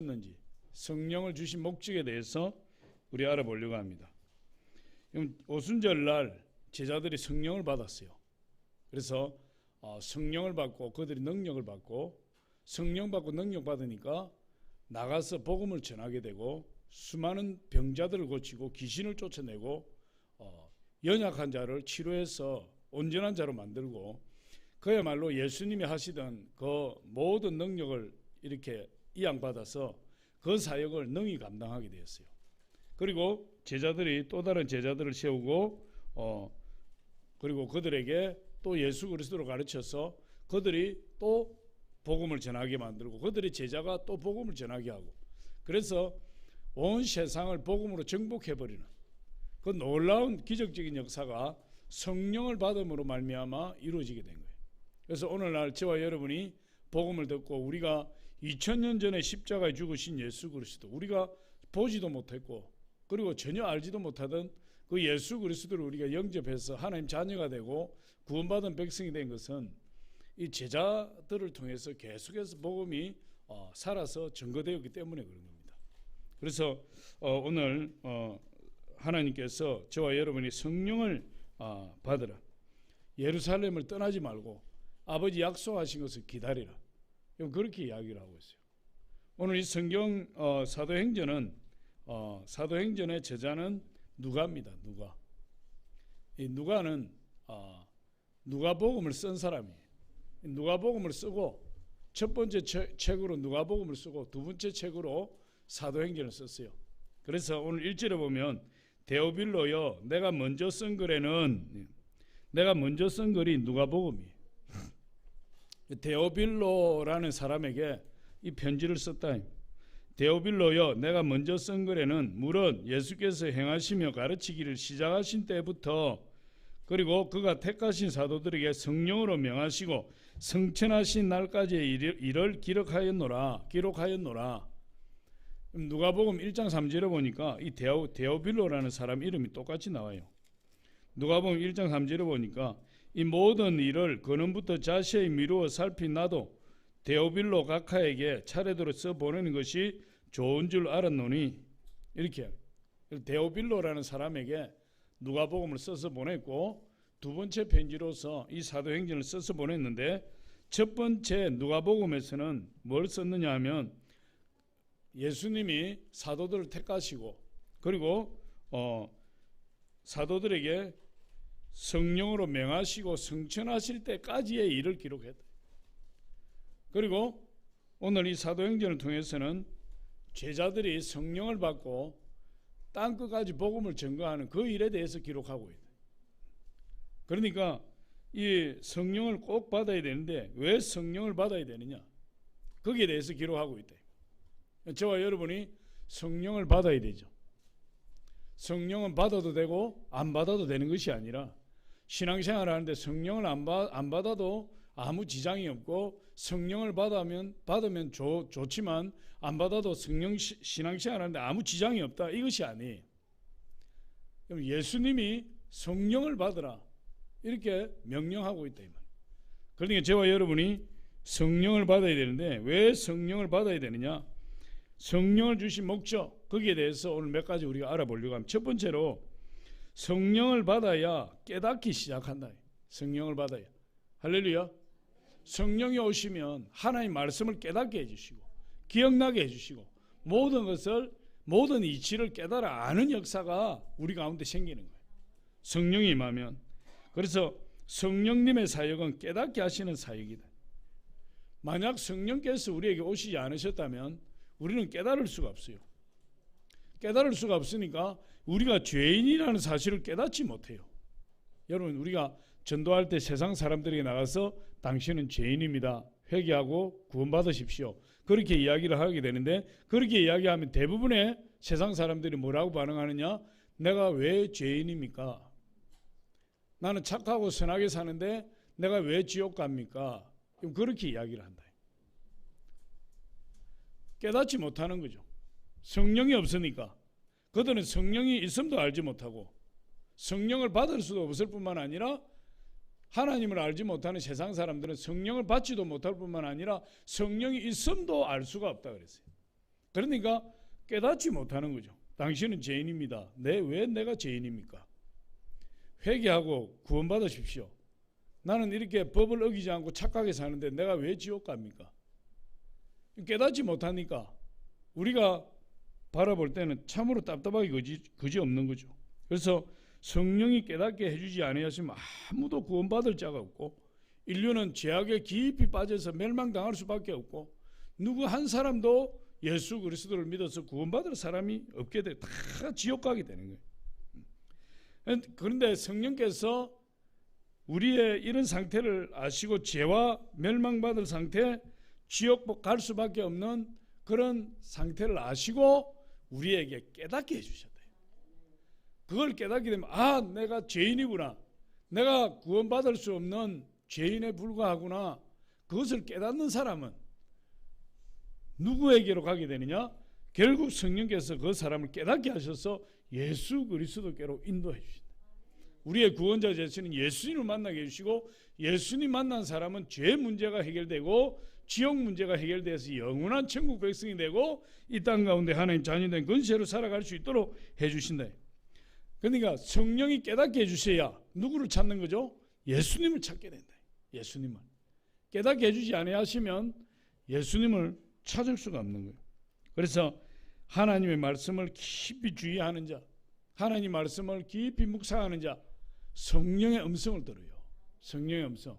했는지 성령을 주신 목적에 대해서 우리 알아보려고 합니다. 오순절 날 제자들이 성령을 받았어요. 그래서 성령을 받고 그들이 능력을 받고 성령 받고 능력 받으니까 나가서 복음을 전하게 되고 수많은 병자들을 고치고 귀신을 쫓아내고 연약한 자를 치료해서 온전한 자로 만들고 그야말로 예수님이 하시던 그 모든 능력을 이렇게 이양받아서 그 사역을 능히 감당하게 되었어요. 그리고 제자들이 또 다른 제자들을 세우고 그리고 그들에게 또 예수 그리스도를 가르쳐서 그들이 또 복음을 전하게 만들고 그들의 제자가 또 복음을 전하게 하고 그래서 온 세상을 복음으로 정복해버리는 그 놀라운 기적적인 역사가 성령을 받음으로 말미암아 이루어지게 된 거예요. 그래서 오늘날 저와 여러분이 복음을 듣고 우리가 2000년 전에 십자가에 죽으신 예수 그리스도 우리가 보지도 못했고 그리고 전혀 알지도 못하던 그 예수 그리스도를 우리가 영접해서 하나님 자녀가 되고 구원받은 백성이 된 것은 이 제자들을 통해서 계속해서 복음이 살아서 증거되었기 때문에 그런 겁니다. 그래서 오늘 하나님께서 저와 여러분이 성령을 받으라. 예루살렘을 떠나지 말고 아버지 약속하신 것을 기다리라. 그렇게 이야기를 하고 있어요. 오늘 이 성경 사도행전의 제자는 누가입니다. 누가. 이 누가는 누가복음을 쓴 사람이에요. 누가복음을 쓰고 첫 번째 책으로 누가복음을 쓰고 두 번째 책으로 사도행전을 썼어요. 그래서 오늘 1절에 보면 데오빌로여 내가 먼저 쓴 글이 누가복음이에요. 데오빌로라는 사람에게 이 편지를 썼다. 데오빌로여 내가 먼저 쓴 글에는 물론 예수께서 행하시며 가르치기를 시작하신 때부터 그리고 그가 택하신 사도들에게 성령으로 명하시고 성천하신 날까지의 일을 기록하였노라. 누가복음 1장 3절에 보니까 이 데오빌로라는 사람 이름이 똑같이 나와요. 누가복음 1장 3절에 보니까 이 모든 일을 근원부터 자세히 미루어 살핀 나도 데오빌로 각하에게 차례대로 써 보내는 것이 좋은 줄 알았노니 이렇게 데오빌로라는 사람에게 누가복음을 써서 보냈고 두 번째 편지로서 이 사도행전을 써서 보냈는데 첫 번째 누가복음에서는 뭘 썼느냐 하면 예수님이 사도들을 택하시고 그리고 사도들에게 성령으로 명하시고 성천하실 때까지의 일을 기록했다. 그리고 오늘 이 사도행전을 통해서는 제자들이 성령을 받고 땅끝까지 복음을 전거하는 그 일에 대해서 기록하고 있다. 그러니까 이 성령을 꼭 받아야 되는데 왜 성령을 받아야 되느냐? 거기에 대해서 기록하고 있다. 저와 여러분이 성령을 받아야 되죠. 성령은 받아도 되고 안 받아도 되는 것이 아니라 신앙생활을 하는데 성령을 안 받아도 아무 지장이 없고 성령을 받으면 좋지만 안 받아도 신앙생활을 하는데 아무 지장이 없다. 이것이 아니에요. 그럼 예수님이 성령을 받으라 이렇게 명령하고 있다 이 말이에요. 그러니까 저와 여러분이 성령을 받아야 되는데 왜 성령을 받아야 되느냐? 성령을 주신 목적 거기에 대해서 오늘 몇 가지 우리가 알아보려고 합니다. 첫 번째로 성령을 받아야 깨닫기 시작한다. 성령을 받아야. 할렐루야. 성령이 오시면 하나님 말씀을 깨닫게 해주시고 기억나게 해주시고 모든 이치를 깨달아 아는 역사가 우리 가운데 생기는 거예요. 성령이 임하면. 그래서 성령님의 사역은 깨닫게 하시는 사역이다. 만약 성령께서 우리에게 오시지 않으셨다면 우리는 깨달을 수가 없어요. 깨달을 수가 없으니까 우리가 죄인이라는 사실을 깨닫지 못해요. 여러분 우리가 전도할 때 세상 사람들에게 나가서 당신은 죄인입니다. 회개하고 구원받으십시오. 그렇게 이야기를 하게 되는데 그렇게 이야기하면 대부분의 세상 사람들이 뭐라고 반응하느냐? 내가 왜 죄인입니까? 나는 착하고 선하게 사는데 내가 왜 지옥 갑니까? 그렇게 이야기를 한다. 깨닫지 못하는 거죠. 성령이 없으니까 그들은 성령이 있음도 알지 못하고 성령을 받을 수도 없을 뿐만 아니라 하나님을 알지 못하는 세상 사람들은 성령을 받지도 못할 뿐만 아니라 성령이 있음도 알 수가 없다 그랬어요. 그러니까 깨닫지 못하는 거죠. 당신은 죄인입니다. 왜 내가 죄인입니까? 회개하고 구원받으십시오. 나는 이렇게 법을 어기지 않고 착하게 사는데 내가 왜 지옥 갑니까? 깨닫지 못하니까 우리가 바라볼 때는 참으로 답답하게 그지 없는 거죠. 그래서 성령이 깨닫게 해주지 아니하시면 아무도 구원받을 자가 없고, 인류는 죄악에 깊이 빠져서 멸망당할 수밖에 없고, 누구 한 사람도 예수 그리스도를 믿어서 구원받을 사람이 없게 돼. 다 지옥 가게 되는 거예요. 그런데 성령께서 우리의 이런 상태를 아시고 죄와 멸망받을 상태, 지옥 갈 수밖에 없는 그런 상태를 아시고 우리에게 깨닫게 해주셨다. 그걸 깨닫게 되면 내가 죄인이구나, 내가 구원받을 수 없는 죄인에 불과하구나. 그것을 깨닫는 사람은 누구에게로 가게 되느냐? 결국 성령께서 그 사람을 깨닫게 하셔서 예수 그리스도께로 인도해 주신다. 우리의 구원자 되시는 예수님을 만나게 해주시고, 예수님 만난 사람은 죄 문제가 해결되고 지옥 문제가 해결돼서 영원한 천국 백성이 되고 이 땅 가운데 하나님 자녀된 권세로 살아갈 수 있도록 해주신다. 그러니까 성령이 깨닫게 해주셔야 누구를 찾는 거죠? 예수님을 찾게 된다. 예수님을 깨닫게 해주지 아니하시면 예수님을 찾을 수가 없는 거예요. 그래서 하나님의 말씀을 깊이 주의하는 자, 하나님 말씀을 깊이 묵상하는 자, 성령의 음성을 들어요. 성령의 음성.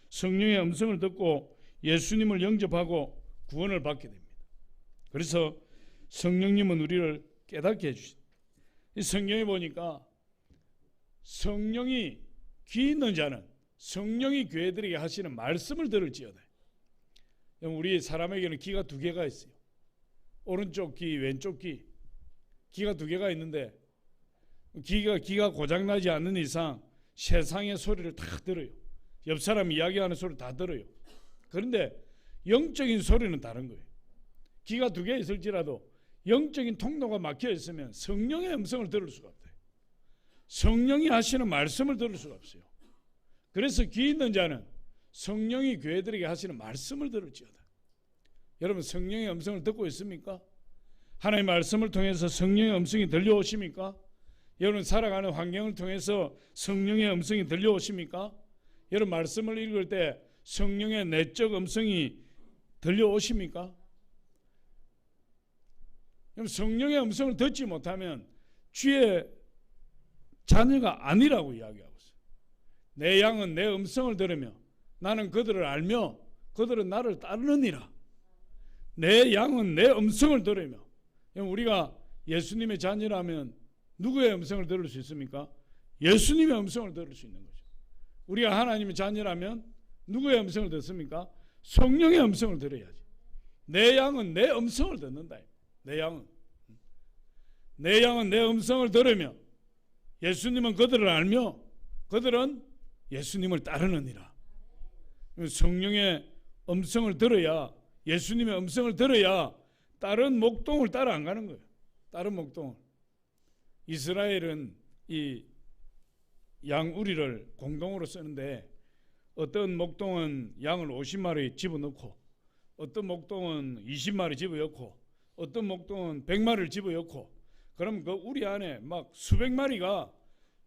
성령의 음성을 듣고 예수님을 영접하고 구원을 받게 됩니다. 그래서 성령님은 우리를 깨닫게 해주신다. 이 성경에 보니까 성령이 귀 있는 자는 성령이 교회들에게 하시는 말씀을 들을지어다. 우리 사람에게는 귀가 두 개가 있어요. 오른쪽 귀, 왼쪽 귀. 귀가 두 개가 있는데 귀가 고장나지 않는 이상 세상의 소리를 다 들어요. 옆 사람 이야기하는 소리를 다 들어요. 그런데 영적인 소리는 다른 거예요. 귀가 두 개 있을지라도 영적인 통로가 막혀 있으면 성령의 음성을 들을 수가 없어요. 성령이 하시는 말씀을 들을 수가 없어요. 그래서 귀 있는 자는 성령이 교회들에게 하시는 말씀을 들을지어다. 여러분, 성령의 음성을 듣고 있습니까? 하나님의 말씀을 통해서 성령의 음성이 들려오십니까? 여러분, 살아가는 환경을 통해서 성령의 음성이 들려오십니까? 여러분, 말씀을 읽을 때 성령의 내적 음성이 들려오십니까? 성령의 음성을 듣지 못하면 주의 자녀가 아니라고 이야기하고 있어요. 내 양은 내 음성을 들으며 나는 그들을 알며 그들은 나를 따르느니라. 내 양은 내 음성을 들으며. 우리가 예수님의 자녀라면 누구의 음성을 들을 수 있습니까? 예수님의 음성을 들을 수 있는 거죠. 우리가 하나님의 자녀라면 누구의 음성을 듣습니까? 성령의 음성을 들어야지. 내 양은 내 음성을 듣는다. 내 양은 내 음성을 들으며 예수님은 그들을 알며 그들은 예수님을 따르느니라. 성령의 음성을 들어야, 예수님의 음성을 들어야 다른 목동을 따라 안 가는 거예요. 다른 목동을. 이스라엘은 이 양우리를 공동으로 쓰는데 어떤 목동은 양을 50마리 집어넣고 어떤 목동은 20마리 집어넣고 어떤 목동은 100마리를 집어넣고, 그럼 그 우리 안에 막 수백 마리가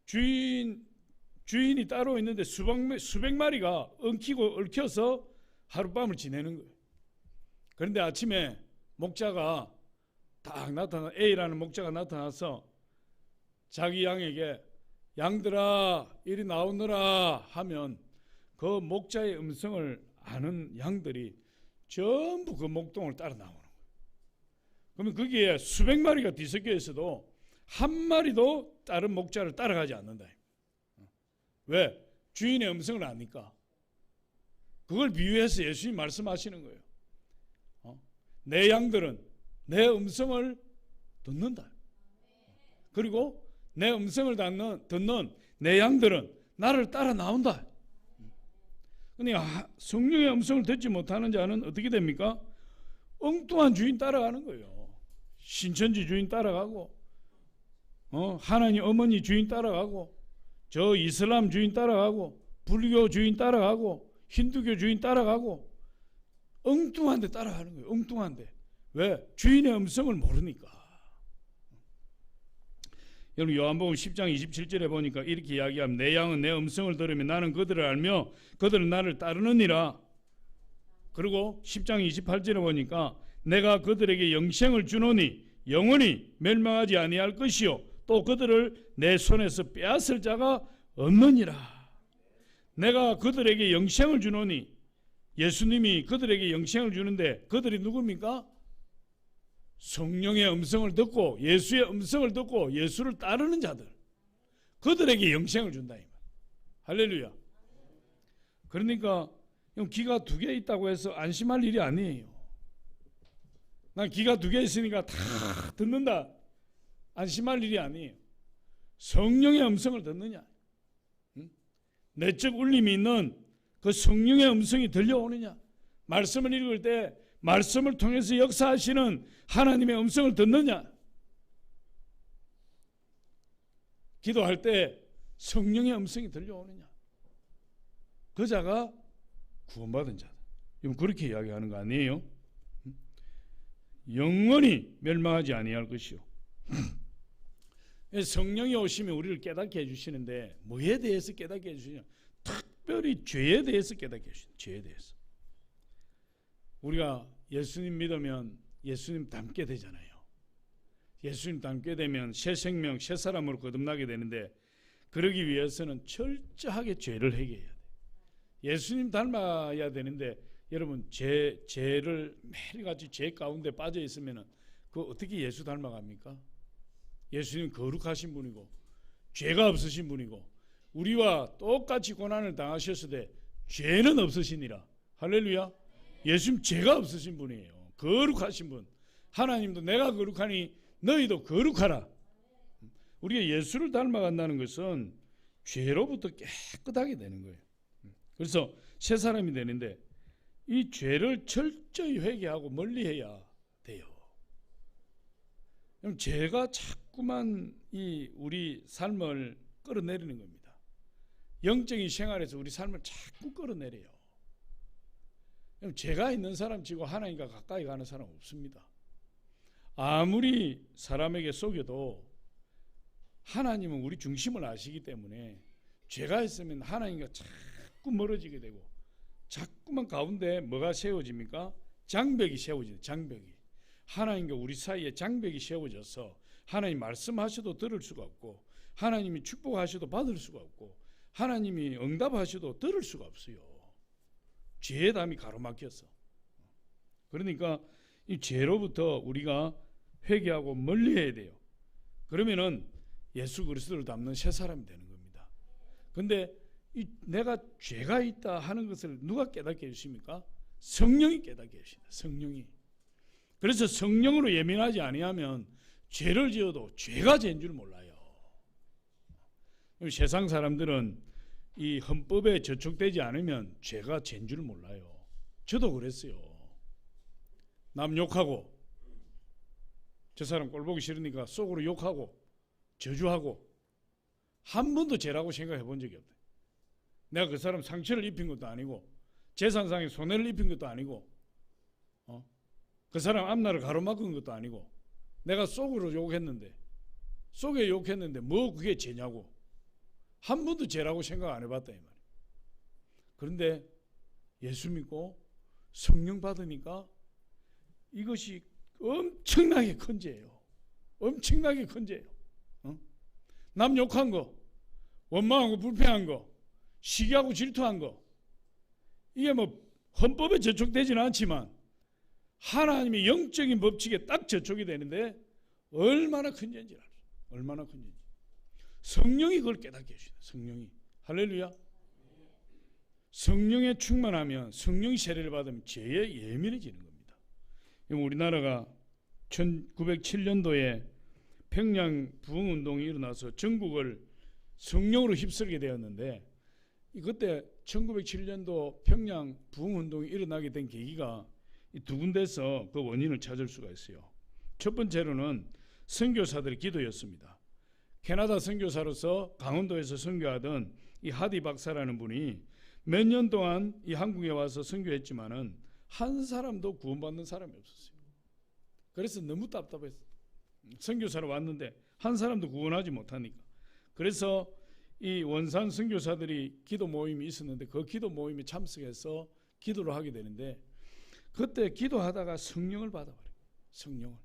주인이 따로 있는데 수백 마리가 얽혀서 하룻밤을 지내는 거예요. 그런데 아침에 목자가 딱 A라는 목자가 나타나서 자기 양에게 양들아 이리 나오너라 하면 그 목자의 음성을 아는 양들이 전부 그 목동을 따라 나오는 거예요. 그러면 거기에 수백 마리가 뒤섞여 있어도 한 마리도 다른 목자를 따라가지 않는다. 왜? 주인의 음성을 아니까. 그걸 비유해서 예수님이 말씀하시는 거예요. 내 양들은 내 음성을 듣는다. 그리고 내 음성을 듣는 내 양들은 나를 따라 나온다. 그러니까 성령의 음성을 듣지 못하는 자는 어떻게 됩니까? 엉뚱한 주인 따라가는 거예요. 신천지 주인 따라가고, 하나님 어머니 주인 따라가고, 저 이슬람 주인 따라가고, 불교 주인 따라가고, 힌두교 주인 따라가고, 엉뚱한 데 따라가는 거예요. 엉뚱한 데. 왜? 주인의 음성을 모르니까. 여러분 요한복음 10장 27절에 보니까 이렇게 이야기하면 내 양은 내 음성을 들으면 나는 그들을 알며 그들은 나를 따르느니라. 그리고 10장 28절에 보니까 내가 그들에게 영생을 주노니 영원히 멸망하지 아니할 것이요 또 그들을 내 손에서 빼앗을 자가 없느니라. 내가 그들에게 영생을 주노니 예수님이 그들에게 영생을 주는데 그들이 누굽니까? 성령의 음성을 듣고 예수의 음성을 듣고 예수를 따르는 자들, 그들에게 영생을 준다 이 말. 할렐루야. 그러니까 기가 두 개 있다고 해서 안심할 일이 아니에요. 난 기가 두 개 있으니까 다 듣는다, 안심할 일이 아니에요. 성령의 음성을 듣느냐, 내적 울림이 있는 그 성령의 음성이 들려오느냐, 말씀을 읽을 때 말씀을 통해서 역사하시는 하나님의 음성을 듣느냐, 기도할 때 성령의 음성이 들려오느냐, 그 자가 구원받은 자다. 그렇게 이야기하는 거 아니에요? 영원히 멸망하지 아니할 것이요. 성령이 오시면 우리를 깨닫게 해주시는데 뭐에 대해서 깨닫게 해주시냐? 특별히 죄에 대해서 깨닫게 해주시는, 죄에 대해서. 우리가 예수님 믿으면 예수님 닮게 되잖아요. 예수님 닮게 되면 새 생명, 새 사람으로 거듭나게 되는데 그러기 위해서는 철저하게 죄를 해결해야 돼요. 예수님 닮아야 되는데 여러분 죄를 매일같이 죄 가운데 빠져 있으면 그 어떻게 예수 닮아갑니까? 예수님 거룩하신 분이고 죄가 없으신 분이고 우리와 똑같이 고난을 당하셨을 때 죄는 없으시니라. 할렐루야. 예수님 죄가 없으신 분이에요. 거룩하신 분. 하나님도 내가 거룩하니 너희도 거룩하라. 우리가 예수를 닮아간다는 것은 죄로부터 깨끗하게 되는 거예요. 그래서 새 사람이 되는데 이 죄를 철저히 회개하고 멀리해야 돼요. 그럼 죄가 자꾸만 이 우리 삶을 끌어내리는 겁니다. 영적인 생활에서 우리 삶을 자꾸 끌어내려요. 그럼 죄가 있는 사람 치고 하나님과 가까이 가는 사람 없습니다. 아무리 사람에게 속여도 하나님은 우리 중심을 아시기 때문에 죄가 있으면 하나님과 자꾸 멀어지게 되고 자꾸만 가운데 뭐가 세워집니까? 장벽이 세워지죠. 장벽이. 하나님과 우리 사이에 장벽이 세워져서 하나님 말씀하셔도 들을 수가 없고 하나님이 축복하셔도 받을 수가 없고 하나님이 응답하셔도 들을 수가 없어요. 죄의 담이 가로막혀서. 그러니까 이 죄로부터 우리가 회개하고 멀리해야 돼요. 그러면은 예수 그리스도를 닮는 새 사람이 되는 겁니다. 근데 내가 죄가 있다 하는 것을 누가 깨닫게 해주십니까? 성령이 깨닫게 해주신다. 성령이. 그래서 성령으로 예민하지 아니하면 죄를 지어도 죄가 죄인 줄 몰라요. 세상 사람들은 이 헌법에 저촉되지 않으면 죄가 죄인 줄 몰라요. 저도 그랬어요. 남 욕하고 저 사람 꼴 보기 싫으니까 속으로 욕하고 저주하고 한 번도 죄라고 생각해 본 적이 없대. 내가 그 사람 상처를 입힌 것도 아니고 재산상에 손해를 입힌 것도 아니고 그 사람 앞날을 가로막은 것도 아니고 내가 속으로 욕했는데 속에 욕했는데 뭐 그게 죄냐고 한 번도 죄라고 생각 안 해봤다 이 말이에요. 그런데 예수 믿고 성령 받으니까 이것이 엄청나게 큰 죄예요. 엄청나게 큰 죄예요. 남 욕한 거, 원망하고 불평한 거, 시기하고 질투한 거, 이게 뭐 헌법에 저촉되지는 않지만 하나님의 영적인 법칙에 딱 저촉이 되는데 얼마나 큰 죄인지 알아요. 얼마나 큰 죄인지. 성령이 그걸 깨닫게 해주시다. 성령이. 할렐루야. 성령에 충만하면 성령이 세례를 받으면 죄에 예민해지는 겁니다. 우리나라가 1907년도에 평양 부흥운동이 일어나서 전국을 성령으로 휩쓸게 되었는데 그때 1907년도 평양 부흥운동이 일어나게 된 계기가 이 두 군데서 그 원인을 찾을 수가 있어요. 첫 번째로는 선교사들의 기도였습니다. 캐나다 선교사로서 강원도에서 선교하던 이 하디 박사라는 분이 몇 년 동안 이 한국에 와서 선교했지만은 한 사람도 구원받는 사람이 없었어요. 그래서 너무 답답했어. 선교사로 왔는데 한 사람도 구원하지 못하니까. 그래서 이 원산 선교사들이 기도 모임이 있었는데 그 기도 모임에 참석해서 기도를 하게 되는데 그때 기도하다가 성령을 받아버려요.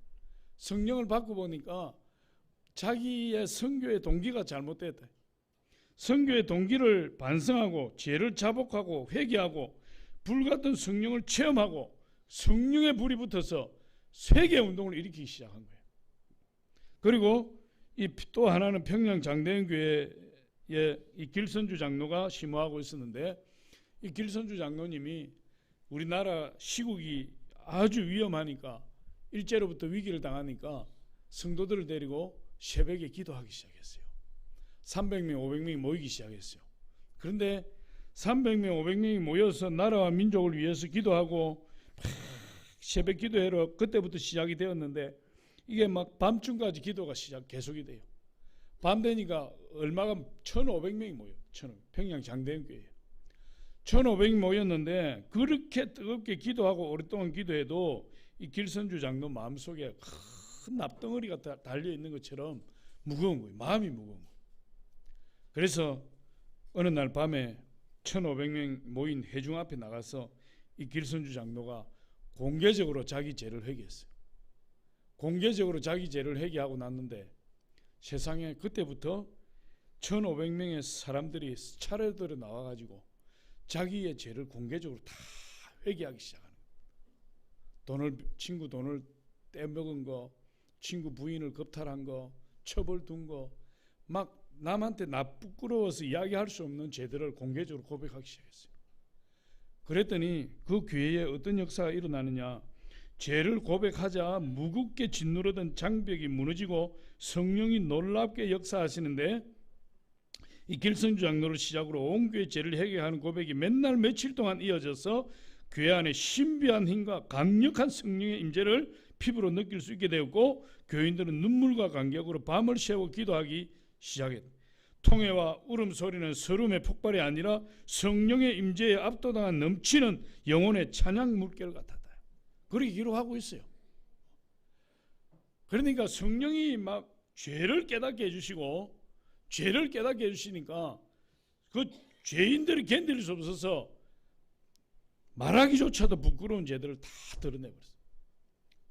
성령을 받고 보니까 자기의 선교의 동기가 잘못됐다. 선교의 동기를 반성하고 죄를 자복하고 회개하고 불같은 성령을 체험하고 성령의 불이 붙어서 세계 운동을 일으키기 시작한 거예요. 그리고 이 또 하나는 평양 장대인교회에 이 길선주 장로가 심호하고 있었는데 이 길선주 장로님이 우리나라 시국이 아주 위험하니까 일제로부터 위기를 당하니까 성도들을 데리고 새벽에 기도하기 시작했어요. 300명, 500명이 모이기 시작했어요. 그런데 300명, 500명이 모여서 나라와 민족을 위해서 기도하고 새벽 기도회로 그때부터 시작이 되었는데 이게 막 밤중까지 기도가 계속이 돼요. 밤 되니까 얼마가 1,500명이 모여요. 평양 장대인교회에 1,500명이 모였는데 그렇게 뜨겁게 기도하고 오랫동안 기도해도 이 길선주 장로 마음속에 큰 납덩어리가 달려있는 것처럼 무거운 거예요. 마음이 무거운 거예요. 그래서 어느 날 밤에 1,500명 모인 회중 앞에 나가서 이 길선주 장로가 공개적으로 자기 죄를 회개했어요. 공개적으로 자기 죄를 회개하고 났는데 세상에 그때부터 1,500명의 사람들이 차례대로 나와가지고 자기의 죄를 공개적으로 다 회개하기 시작하는 거예요. 친구 돈을 떼먹은 거, 친구 부인을 겁탈한 거, 처벌 둔 거, 막 남한테 부끄러워서 이야기할 수 없는 죄들을 공개적으로 고백하기 시작했어요. 그랬더니 그 교회에 어떤 역사가 일어나느냐, 죄를 고백하자 무겁게 짓누르던 장벽이 무너지고 성령이 놀랍게 역사하시는데 이 길선주 장로를 시작으로 온 교회 죄를 회개하는 고백이 맨날 며칠 동안 이어져서 교회 안에 신비한 힘과 강력한 성령의 임재를 피부로 느낄 수 있게 되었고 교인들은 눈물과 감격으로 밤을 새워 기도하기 시작했다. 통회와 울음소리는 서름의 폭발이 아니라 성령의 임재에 압도당한 넘치는 영혼의 찬양 물결 같았다. 그렇게 기록하고 있어요. 그러니까 성령이 막 죄를 깨닫게 해주시고 죄를 깨닫게 해주시니까 그 죄인들이 견딜 수 없어서 말하기조차도 부끄러운 죄들을 다 드러내버렸어요.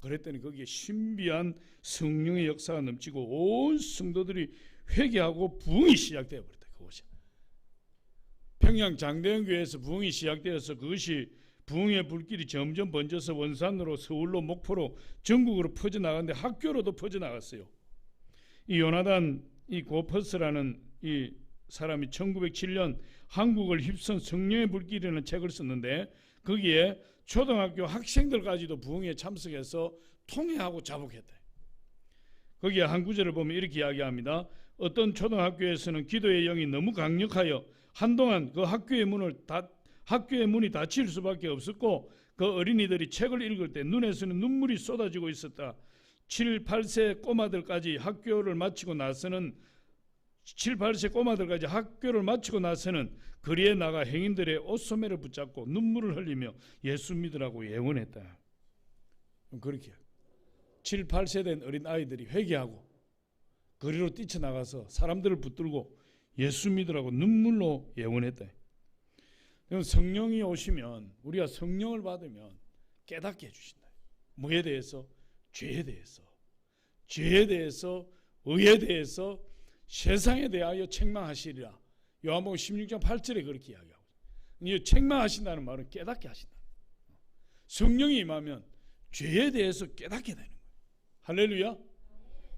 그랬더니 거기에 신비한 성령의 역사가 넘치고 온 성도들이 회개하고 부흥이 시작되어 버렸다. 그것이 평양 장대인교회에서 부흥이 시작되어서 그것이 부흥의 불길이 점점 번져서 원산으로 서울로 목포로 전국으로 퍼져나갔는데 학교로도 퍼져나갔어요. 이 요나단 이 고퍼스라는 이 사람이 1907년 한국을 휩쓴 성령의 불길이라는 책을 썼는데 거기에 초등학교 학생들까지도 부흥에 참석해서 통회하고 자복했다. 거기에 한 구절을 보면 이렇게 이야기합니다. 어떤 초등학교에서는 기도의 영이 너무 강력하여 한동안 그 학교의 문이 닫힐 수밖에 없었고 그 어린이들이 책을 읽을 때 눈에서는 눈물이 쏟아지고 있었다. 7, 8세 꼬마들까지 학교를 마치고 나서는 거리에 나가 행인들의 옷소매를 붙잡고 눈물을 흘리며 예수 믿으라고 예언했다. 그렇게 7, 8세 된 어린 아이들이 회개하고 거리로 뛰쳐나가서 사람들을 붙들고 예수 믿으라고 눈물로 예언했다. 성령이 오시면 우리가 성령을 받으면 깨닫게 해주신다. 뭐에 대해서? 죄에 대해서 의에 대해서 세상에 대하여 책망하시리라. 요한복음 16장 8절에 그렇게 이야기하고 있어요. 책망하신다는 말은 깨닫게 하신다. 성령이 임하면 죄에 대해서 깨닫게 되는 거예요. 할렐루야.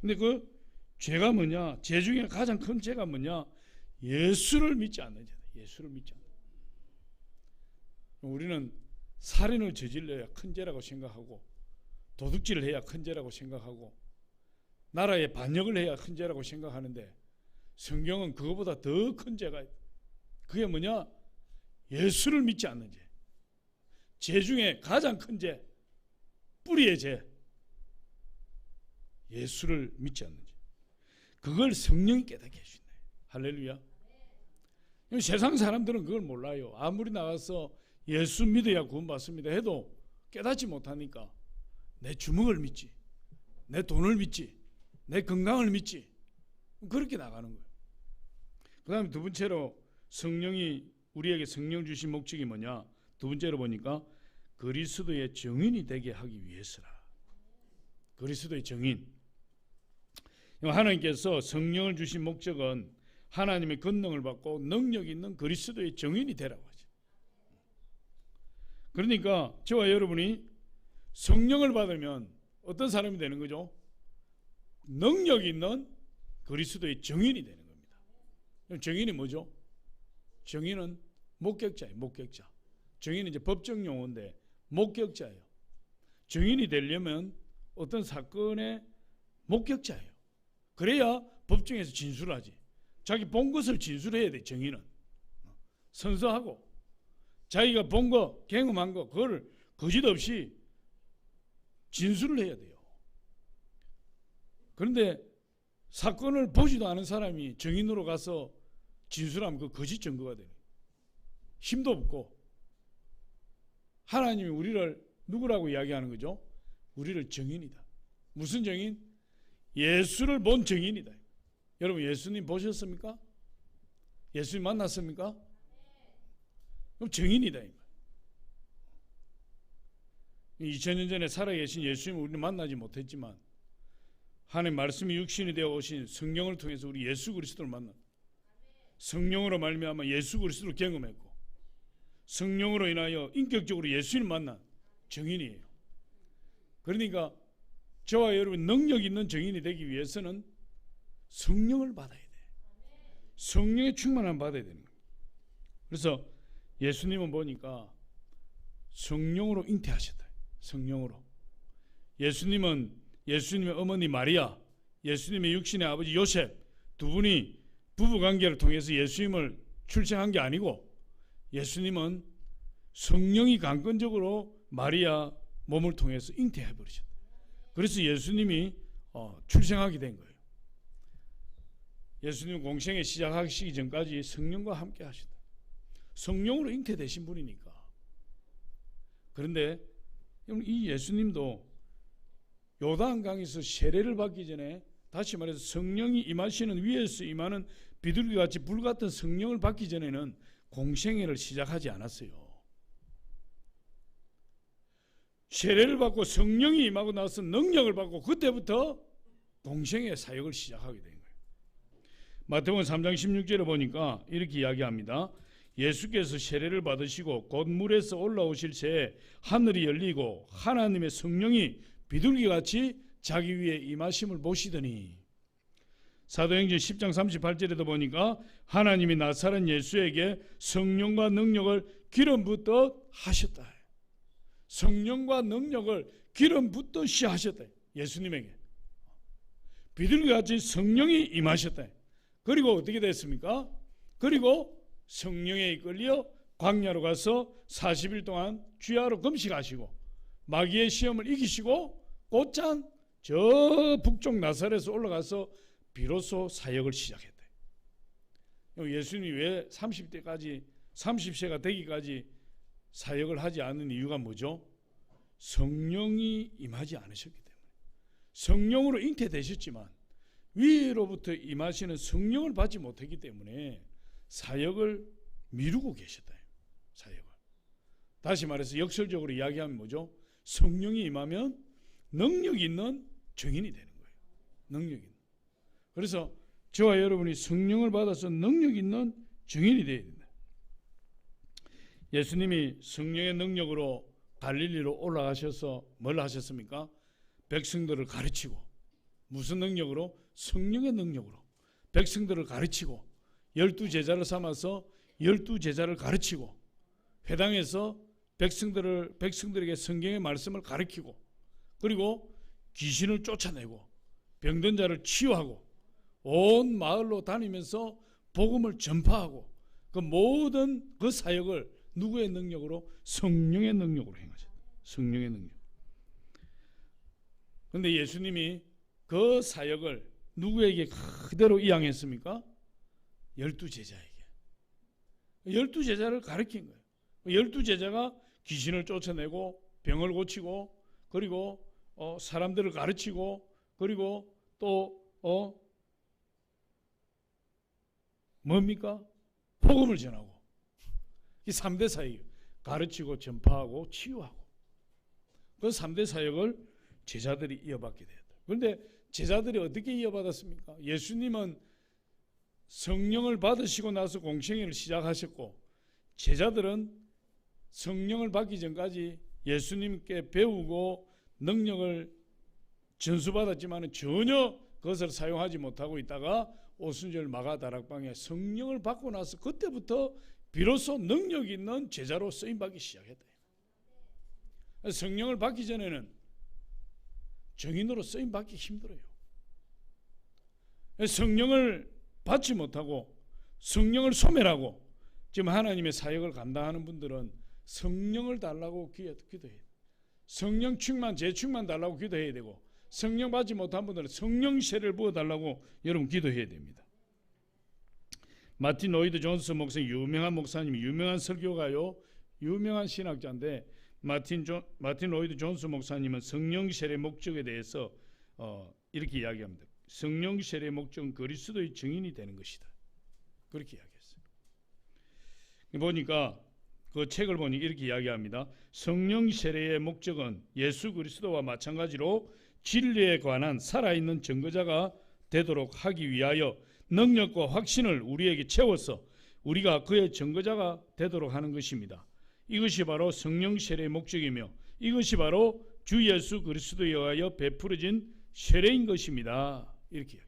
근데 그 죄가 뭐냐? 죄 중에 가장 큰 죄가 뭐냐? 예수를 믿지 않는 죄다. 예수를 믿지 않는. 우리는 살인을 저질러야 큰 죄라고 생각하고 도둑질을 해야 큰 죄라고 생각하고 나라에 반역을 해야 큰 죄라고 생각하는데 성경은 그거보다 더 큰 죄가 있다. 그게 뭐냐? 예수를 믿지 않는 죄. 죄 중에 가장 큰 죄, 뿌리의 죄. 예수를 믿지 않는 죄. 그걸 성령이 깨닫게 해주신다. 할렐루야. 세상 사람들은 그걸 몰라요. 아무리 나가서 예수 믿어야 구원받습니다 해도 깨닫지 못하니까 내 주먹을 믿지, 내 돈을 믿지, 내 건강을 믿지. 그렇게 나가는 거예요. 그 다음에 두 번째로 성령이 우리에게 성령 주신 목적이 뭐냐? 두 번째로 보니까 그리스도의 증인이 되게 하기 위해서라. 그리스도의 증인. 하나님께서 성령을 주신 목적은 하나님의 권능을 받고 능력 있는 그리스도의 증인이 되라고 하죠. 그러니까 저와 여러분이 성령을 받으면 어떤 사람이 되는 거죠? 능력 있는 그리스도의 증인이 되는 겁니다. 증인이 뭐죠? 증인은 목격자예요. 목격자. 증인은 이제 법정 용어인데 목격자예요. 증인이 되려면 어떤 사건의 목격자예요. 그래야 법정에서 진술을 하지. 자기 본 것을 진술해야 돼. 증인은 선서하고 자기가 본 거, 경험한 거, 그거를 거짓 없이 진술을 해야 돼요. 그런데 사건을 보지도 않은 사람이 증인으로 가서 진술하면 그 거짓 증거가 되는 거예요. 힘도 없고. 하나님이 우리를 누구라고 이야기하는 거죠? 우리를 증인이다. 무슨 증인? 예수를 본 증인이다. 여러분 예수님 보셨습니까? 예수님 만났습니까? 그럼 증인이다. 2000년 전에 살아계신 예수님을 우리는 만나지 못했지만 하나님 말씀이 육신이 되어 오신 성령을 통해서 우리 예수 그리스도를 만났다. 성령으로 말미암아 예수 그리스도를 경험했고 성령으로 인하여 인격적으로 예수님을 만난 증인이에요. 그러니까 저와 여러분 능력 있는 증인이 되기 위해서는 성령을 받아야 돼. 성령의 충만함을 받아야 되는 거예요. 그래서 예수님은 보니까 성령으로 잉태하셨다. 성령으로. 예수님은 예수님의 어머니 마리아, 예수님의 육신의 아버지 요셉 두 분이 부부관계를 통해서 예수님을 출생한 게 아니고 예수님은 성령이 강권적으로 마리아 몸을 통해서 잉태해버리셨다. 그래서 예수님이 출생하게 된 거예요. 예수님 공생애 시작하시기 전까지 성령과 함께 하셨다. 성령으로 잉태되신 분이니까. 그런데 이 예수님도 요단강에서 세례를 받기 전에 다시 말해서 성령이 임하시는 위에서 임하는 비둘기같이 불같은 성령을 받기 전에는 공생애를 시작하지 않았어요. 세례를 받고 성령이 임하고 나서 능력을 받고 그때부터 공생애 사역을 시작하게 된 거예요. 마태복음 3장 16절에 보니까 이렇게 이야기합니다. 예수께서 세례를 받으시고 곧 물에서 올라오실 새에 하늘이 열리고 하나님의 성령이 비둘기같이 자기 위에 임하심을 보시더니 사도행전 10장 38절에도 보니까 하나님이 나사렛 예수에게 성령과 능력을 기름 붓듯 하셨다. 성령과 능력을 기름 붓듯이 하셨다. 예수님에게 비둘기같이 성령이 임하셨다. 그리고 어떻게 됐습니까? 그리고 성령에 이끌려 광야로 가서 40일 동안 주야로 금식하시고 마귀의 시험을 이기시고 곧장 저 북쪽 나사렛에서 올라가서 비로소 사역을 시작했대. 예수님이 왜 30대까지 30세가 되기까지 사역을 하지 않은 이유가 뭐죠? 성령이 임하지 않으셨기 때문에. 성령으로 잉태되셨지만 위로부터 임하시는 성령을 받지 못했기 때문에 사역을 미루고 계셨다. 사역을. 다시 말해서 역설적으로 이야기하면 뭐죠? 성령이 임하면 능력 있는 증인이 되는 거예요. 능력 있는. 그래서 저와 여러분이 성령을 받아서 능력 있는 증인이 되어야 된다. 예수님이 성령의 능력으로 갈릴리로 올라가셔서 뭘 하셨습니까? 백성들을 가르치고 무슨 능력으로? 성령의 능력으로 백성들을 가르치고 12제자를 삼아서 12제자를 가르치고 회당에서 백성들에게 성경의 말씀을 가르치고 그리고 귀신을 쫓아내고 병든 자를 치유하고 온 마을로 다니면서 복음을 전파하고 그 모든 그 사역을 누구의 능력으로? 성령의 능력으로 행하셨다. 성령의 능력. 그런데 예수님이 그 사역을 누구에게 그대로 이양했습니까? 12제자에게. 12제자를 가르친 거예요. 12제자가 귀신을 쫓아내고 병을 고치고 그리고 사람들을 가르치고 그리고 또 뭡니까? 복음을 전하고. 이 3대 사역. 가르치고 전파하고 치유하고. 그 3대 사역을 제자들이 이어받게 되었다. 그런데 제자들이 어떻게 이어받았습니까? 예수님은 성령을 받으시고 나서 공생애를 시작하셨고, 제자들은 성령을 받기 전까지 예수님께 배우고 능력을 전수받았지만 전혀 그것을 사용하지 못하고 있다가 오순절 마가다락방에 성령을 받고 나서 그때부터 비로소 능력 있는 제자로 쓰임받기 시작했다. 성령을 받기 전에는 정인으로 쓰임받기 힘들어요. 성령을 받지 못하고 성령을 소멸하고 지금 하나님의 사역을 감당하는 분들은 성령을 달라고 기도해야 돼요. 성령 충만, 재충만 달라고 기도해야 되고, 성령 받지 못한 분들은 성령 세례를 부어달라고 여러분 기도해야 됩니다. 마틴 로이드 존스 목사님, 유명한 목사님, 유명한 설교가요, 유명한 신학자인데, 마틴 로이드 존스 목사님은 성령 세례 목적에 대해서 이렇게 이야기합니다. 성령 세례 목적은 그리스도의 증인이 되는 것이다. 그렇게 이야기했어요. 보니까 그 책을 보니 이렇게 이야기합니다. 성령 세례의 목적은 예수 그리스도와 마찬가지로 진리에 관한 살아있는 증거자가 되도록 하기 위하여 능력과 확신을 우리에게 채워서 우리가 그의 증거자가 되도록 하는 것입니다. 이것이 바로 성령 세례의 목적이며 이것이 바로 주 예수 그리스도에 의하여 베풀어진 세례인 것입니다. 이렇게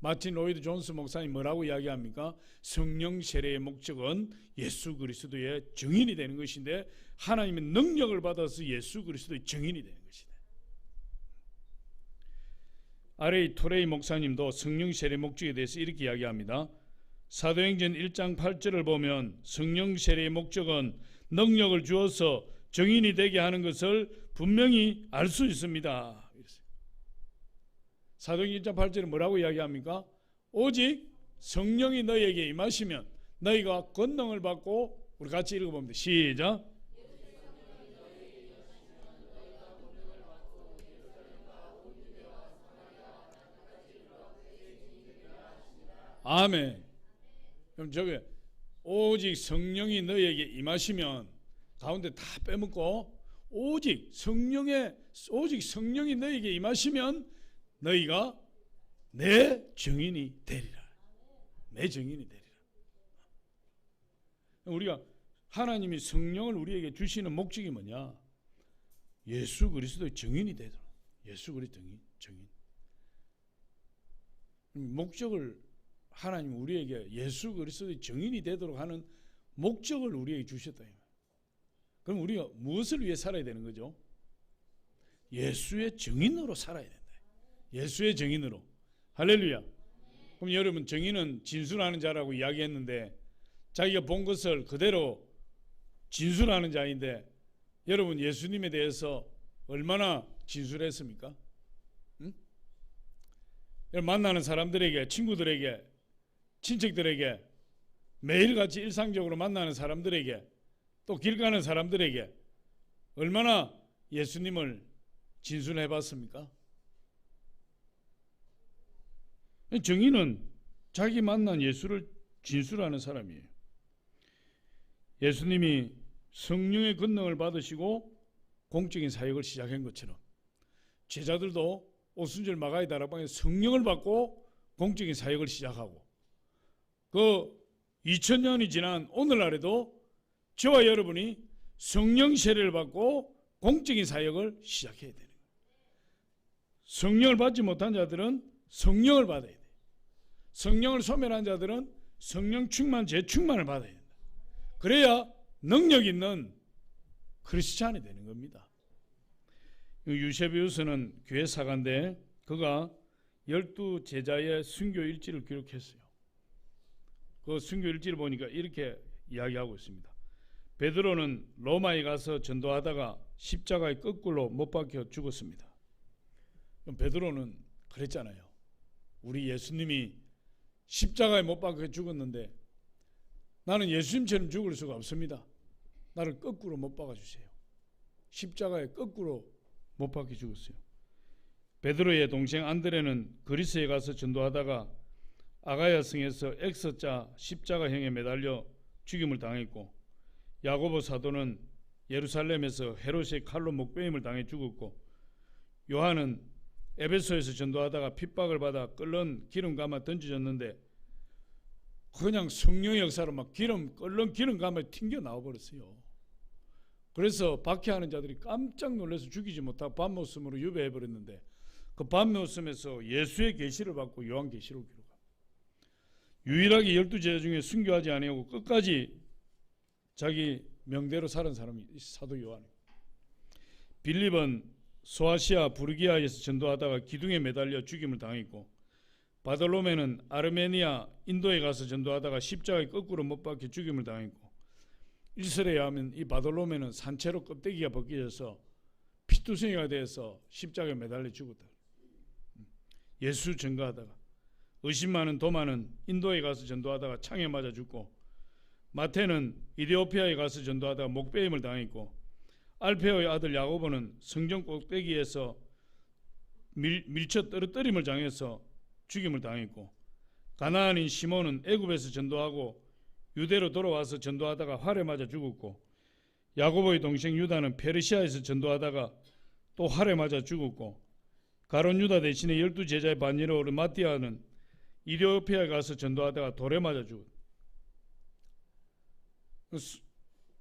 마틴 로이드 존스 목사님 뭐라고 이야기합니까? 성령 세례의 목적은 예수 그리스도의 증인이 되는 것인데, 하나님의 능력을 받아서 예수 그리스도의 증인이 되는 것이다. R.A. 토레이 목사님도 성령 세례 목적에 대해서 이렇게 이야기합니다. 사도행전 1장 8절을 보면 성령 세례의 목적은 능력을 주어서 증인이 되게 하는 것을 분명히 알 수 있습니다. 사도행전 1장 8절에 뭐라고 이야기합니까? 오직 성령이 너희에게 임하시면 너희가 권능을 받고, 우리 같이 읽어봅니다. 시작. 아멘. 그럼 저게 오직 성령이 너희에게 임하시면 가운데 다 빼먹고 오직 성령이 너희에게 임하시면 너희가 내 증인이 되리라. 내 증인이 되리라. 우리가 하나님이 성령을 우리에게 주시는 목적이 뭐냐? 예수 그리스도의 증인이 되도록. 예수 그리스도의 증인. 목적을 하나님 우리에게 예수 그리스도의 증인이 되도록 하는 목적을 우리에게 주셨다. 그럼 우리가 무엇을 위해 살아야 되는 거죠? 예수의 증인으로 살아야 된다. 예수의 증인으로. 할렐루야. 그럼 여러분, 증인은 진술하는 자라고 이야기했는데 자기가 본 것을 그대로 진술하는 자인데, 여러분 예수님에 대해서 얼마나 진술했습니까? 응? 만나는 사람들에게, 친구들에게, 친척들에게, 매일같이 일상적으로 만나는 사람들에게, 또 길 가는 사람들에게 얼마나 예수님을 진술해 봤습니까? 증인은 자기 만난 예수를 진술하는 사람이에요. 예수님이 성령의 권능을 받으시고 공적인 사역을 시작한 것처럼 제자들도 오순절 마가의 다락방에 성령을 받고 공적인 사역을 시작하고, 그 2000년이 지난 오늘날에도 저와 여러분이 성령 세례를 받고 공적인 사역을 시작해야 되는 거예요. 성령을 받지 못한 자들은 성령을 받아야 돼요. 성령을 소멸한 자들은 성령 충만, 재충만을 받아야 된다. 그래야 능력 있는 크리스찬이 되는 겁니다. 유세비우스는 교회 사가인데 그가 12제자의 순교 일지를 기록했어요. 그 순교 일지를 보니까 이렇게 이야기하고 있습니다. 베드로는 로마에 가서 전도하다가 십자가에 거꾸로 못 박혀 죽었습니다. 그럼 베드로는 그랬잖아요. 우리 예수님이 십자가에 못 박혀 죽었는데 나는 예수님처럼 죽을 수가 없습니다. 나를 거꾸로 못 박아주세요. 십자가에 거꾸로 못 박혀 죽었어요. 베드로의 동생 안드레는 그리스에 가서 전도하다가 아가야 성에서 X자 십자가형에 매달려 죽임을 당했고, 야고보 사도는 예루살렘에서 헤롯의 칼로 목베임을 당해 죽었고, 요한은 에베소에서 전도하다가 핍박을 받아 끓는 기름 감아 던져졌는데 그냥 성령의 역사로 막 끓는 기름 감아 튕겨 나와 버렸어요. 그래서 박해하는 자들이 깜짝 놀라서 죽이지 못하고 밤모습으로 유배해 버렸는데, 그 밤모습에서 예수의 계시를 받고 요한 계시록 기록합니다. 유일하게 12제자 중에 순교하지 아니하고 끝까지 자기 명대로 살은 사람이 사도 요한입니다. 빌립은 소아시아 부르기아에서 전도하다가 기둥에 매달려 죽임을 당했고, 바돌로메는 아르메니아 인도에 가서 전도하다가 십자가에 거꾸로 못 박혀 죽임을 당했고, 일설에 의하면 이 바돌로메는 산채로 껍데기가 벗겨져서 피투성이가 돼서 십자가에 매달려 죽었다. 예수 전가하다가 의심 많은 도마는 인도에 가서 전도하다가 창에 맞아 죽고, 마태는 이디오피아에 가서 전도하다가 목베임을 당했고, 알페오의 아들 야고보는 성전 꼭대기에서 밀쳐 떨어뜨림을 당해서 죽임을 당했고, 가나안인 시몬은 애굽에서 전도하고 유대로 돌아와서 전도하다가 활에 맞아 죽었고, 야고보의 동생 유다는 페르시아에서 전도하다가 또 활에 맞아 죽었고, 가론 유다 대신에 12제자의 반열에 오른 마띠아는 이디오피아에 가서 전도하다가 돌에 맞아 죽었다.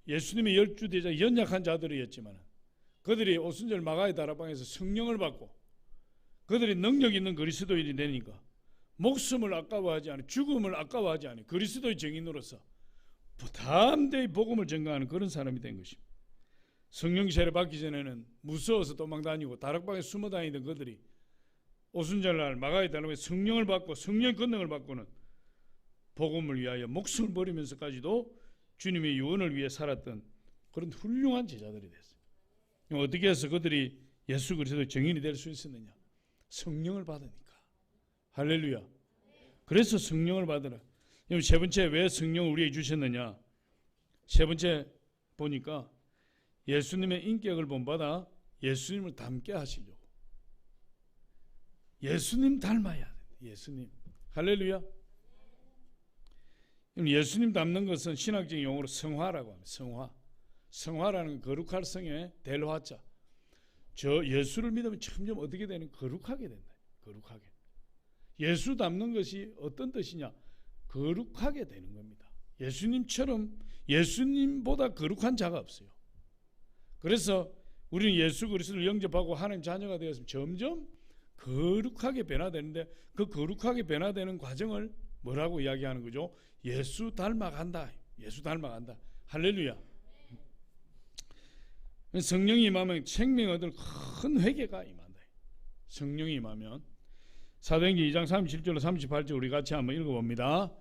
예수님의 12제자 연약한 자들이었지만 그들이 오순절 마가의 다락방에서 성령을 받고 그들이 능력 있는 그리스도인이 되니까 목숨을 아까워하지 않아, 죽음을 아까워하지 않아, 그리스도의 증인으로서 부담대의 복음을 전가하는 그런 사람이 된 것입니다. 성령 세례 받기 전에는 무서워서 도망다니고 다락방에 숨어 다니던 그들이 오순절날 마가의 다락방에 성령을 받고 성령의 권능을 받고는 복음을 위하여 목숨을 버리면서까지도 주님의 유언을 위해 살았던 그런 훌륭한 제자들이 됐어요. 어떻게 해서 그들이 예수 그리스도의 증인이 될 수 있었느냐? 성령을 받으니까. 할렐루야. 그래서 성령을 받으라. 세 번째, 왜 성령을 우리에게 주셨느냐? 세 번째 보니까 예수님의 인격을 본받아 예수님을 닮게 하시려고. 예수님 닮아야 돼. 예수님. 할렐루야. 예수님 닮는 것은 신학적인 용어로 성화라고 합니다. 성화. 성화라는 거룩할 성에 될 화자. 저 예수를 믿으면 점점 어떻게 되는? 거룩하게 된다. 거룩하게. 예수 닮는 것이 어떤 뜻이냐? 거룩하게 되는 겁니다. 예수님처럼, 예수님보다 거룩한 자가 없어요. 그래서 우리는 예수 그리스도를 영접하고 하나님 자녀가 되었으면 점점 거룩하게 변화되는데, 그 거룩하게 변화되는 과정을 뭐라고 이야기하는 거죠? 예수 닮아간다. 예수 닮아간다. 할렐루야. 성령이 임하면 생명 얻을 큰 회개가 임한다. 성령이 임하면. 사도행전 2장 37절로 38절 우리 같이 한번 읽어봅니다.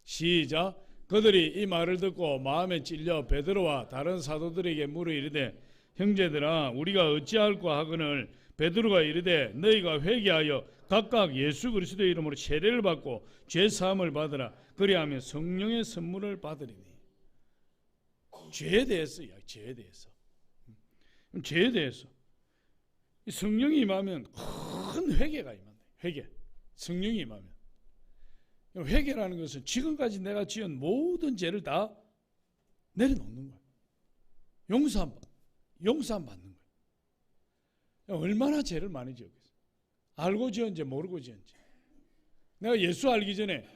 시작. 그들이 이 말을 듣고 마음에 찔려 베드로와 다른 사도들에게 물어 이르되, 형제들아 우리가 어찌할까 하거늘 베드로가 이르되, 너희가 회개하여 각각 예수 그리스도의 이름으로 세례를 받고 죄 사함을 받으라. 그리하면 성령의 선물을 받으리니. 죄에 대해서 죄에 대해서. 죄에 대해서. 성령이 임하면 큰 회개가 임한다. 회개. 성령이 임하면. 회개라는 것은 지금까지 내가 지은 모든 죄를 다 내려놓는 거예요. 용서함 받는 거예요. 얼마나 죄를 많이 지었겠어요. 알고 지은지 모르고 지은지. 내가 예수 알기 전에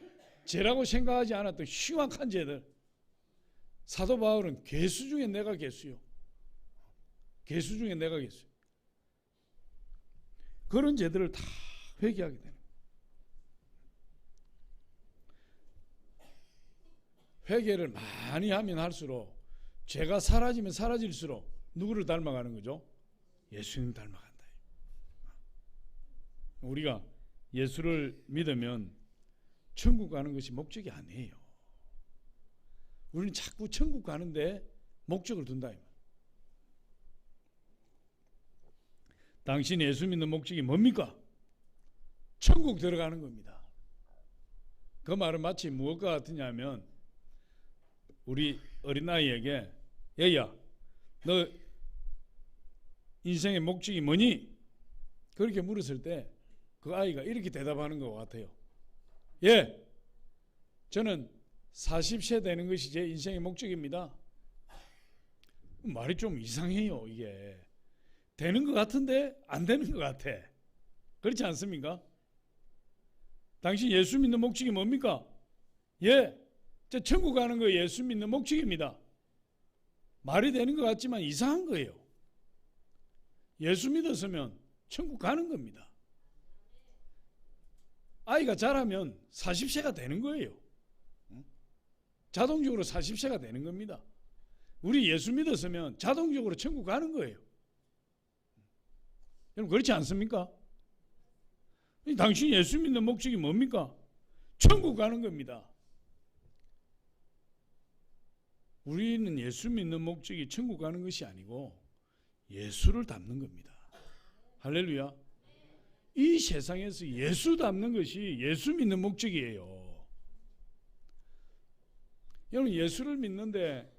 죄라고 생각하지 않았던 흉악한 죄들. 사도 바울은 괴수 중에 내가 괴수요. 괴수 중에 내가 괴수. 그런 죄들을 다 회개하게 되는 거예요. 회개를 많이 하면 할수록, 죄가 사라지면 사라질수록 누구를 닮아가는 거죠? 예수님 닮아간다. 우리가 예수를 믿으면 천국 가는 것이 목적이 아니에요. 우리는 자꾸 천국 가는데 목적을 둔다. 당신 예수 믿는 목적이 뭡니까? 천국 들어가는 겁니다. 그 말은 마치 무엇과 같으냐면, 우리 어린아이에게 얘야 너 인생의 목적이 뭐니? 그렇게 물었을 때 그 아이가 이렇게 대답하는 것 같아요. 예, 저는 40세 되는 것이 제 인생의 목적입니다. 말이 좀 이상해요. 이게 되는 것 같은데 안 되는 것 같아. 그렇지 않습니까? 당신 예수 믿는 목적이 뭡니까? 예, 저 천국 가는 거 예수 믿는 목적입니다. 말이 되는 것 같지만 이상한 거예요. 예수 믿었으면 천국 가는 겁니다. 아이가 자라면 40세가 되는 거예요. 자동적으로 40세가 되는 겁니다. 우리 예수 믿었으면 자동적으로 천국 가는 거예요. 여러분 그렇지 않습니까? 당신 예수 믿는 목적이 뭡니까? 천국 가는 겁니다. 우리는 예수 믿는 목적이 천국 가는 것이 아니고 예수를 닮는 겁니다. 할렐루야. 이 세상에서 예수 닮는 것이 예수 믿는 목적이에요. 여러분 예수를 믿는데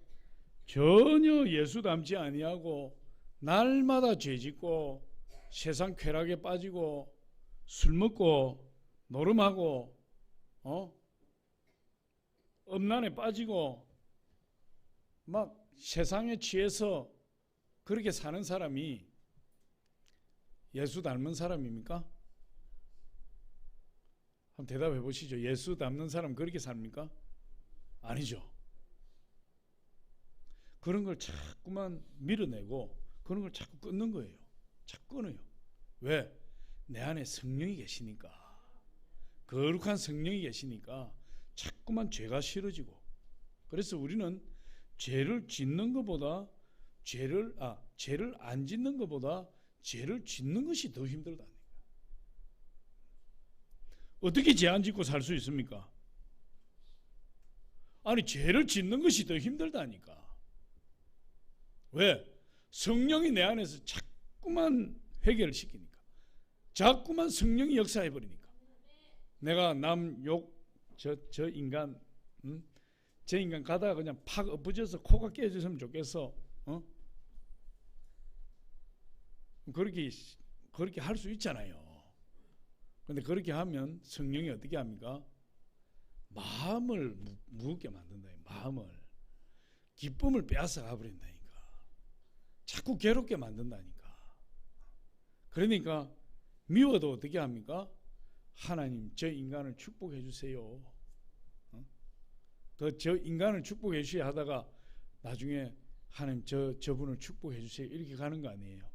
전혀 예수 닮지 아니하고 날마다 죄짓고 세상 쾌락에 빠지고 술 먹고 노름하고 음란에 빠지고 막 세상에 취해서 그렇게 사는 사람이 예수 닮은 사람입니까? 한번 대답해 보시죠. 예수 닮는 사람 그렇게 삽니까? 아니죠. 그런 걸 자꾸만 밀어내고 그런 걸 자꾸 끊는 거예요. 자꾸 끊어요. 왜? 내 안에 성령이 계시니까, 거룩한 성령이 계시니까 자꾸만 죄가 싫어지고. 그래서 우리는 죄를 짓는 것보다 죄를 안 짓는 것보다 죄를 짓는 것이 더 힘들다니까. 어떻게 죄 안 짓고 살 수 있습니까? 아니 죄를 짓는 것이 더 힘들다니까. 왜? 성령이 내 안에서 자꾸만 회개를 시키니까, 자꾸만 성령이 역사해 버리니까. 내가 남 욕 저 인간 저 인간 가다가 그냥 팍 엎어져서 코가 깨졌으면 좋겠어. 그렇게 할 수 있잖아요. 그런데 그렇게 하면 성령이 어떻게 합니까? 마음을 무겁게 만든다. 마음을 기쁨을 빼앗아 가버린다니까. 자꾸 괴롭게 만든다니까. 그러니까 미워도 어떻게 합니까? 하나님 저 인간을 축복해 주세요. 저 인간을 축복해 주셔야 하다가 나중에 하나님 저분을 축복해 주세요. 이렇게 가는 거 아니에요.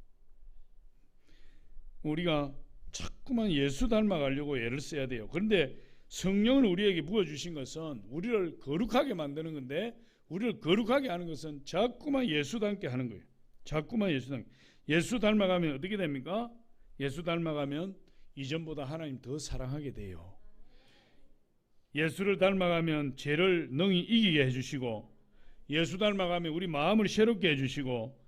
우리가 자꾸만 예수 닮아가려고 애를 써야 돼요. 그런데 성령을 우리에게 부어주신 것은 우리를 거룩하게 만드는 건데, 우리를 거룩하게 하는 것은 자꾸만 예수 닮게 하는 거예요. 자꾸만 예수 닮게. 예수 닮아가면 어떻게 됩니까? 예수 닮아가면 이전보다 하나님 더 사랑하게 돼요. 예수를 닮아가면 죄를 능히 이기게 해주시고, 예수 닮아가면 우리 마음을 새롭게 해주시고,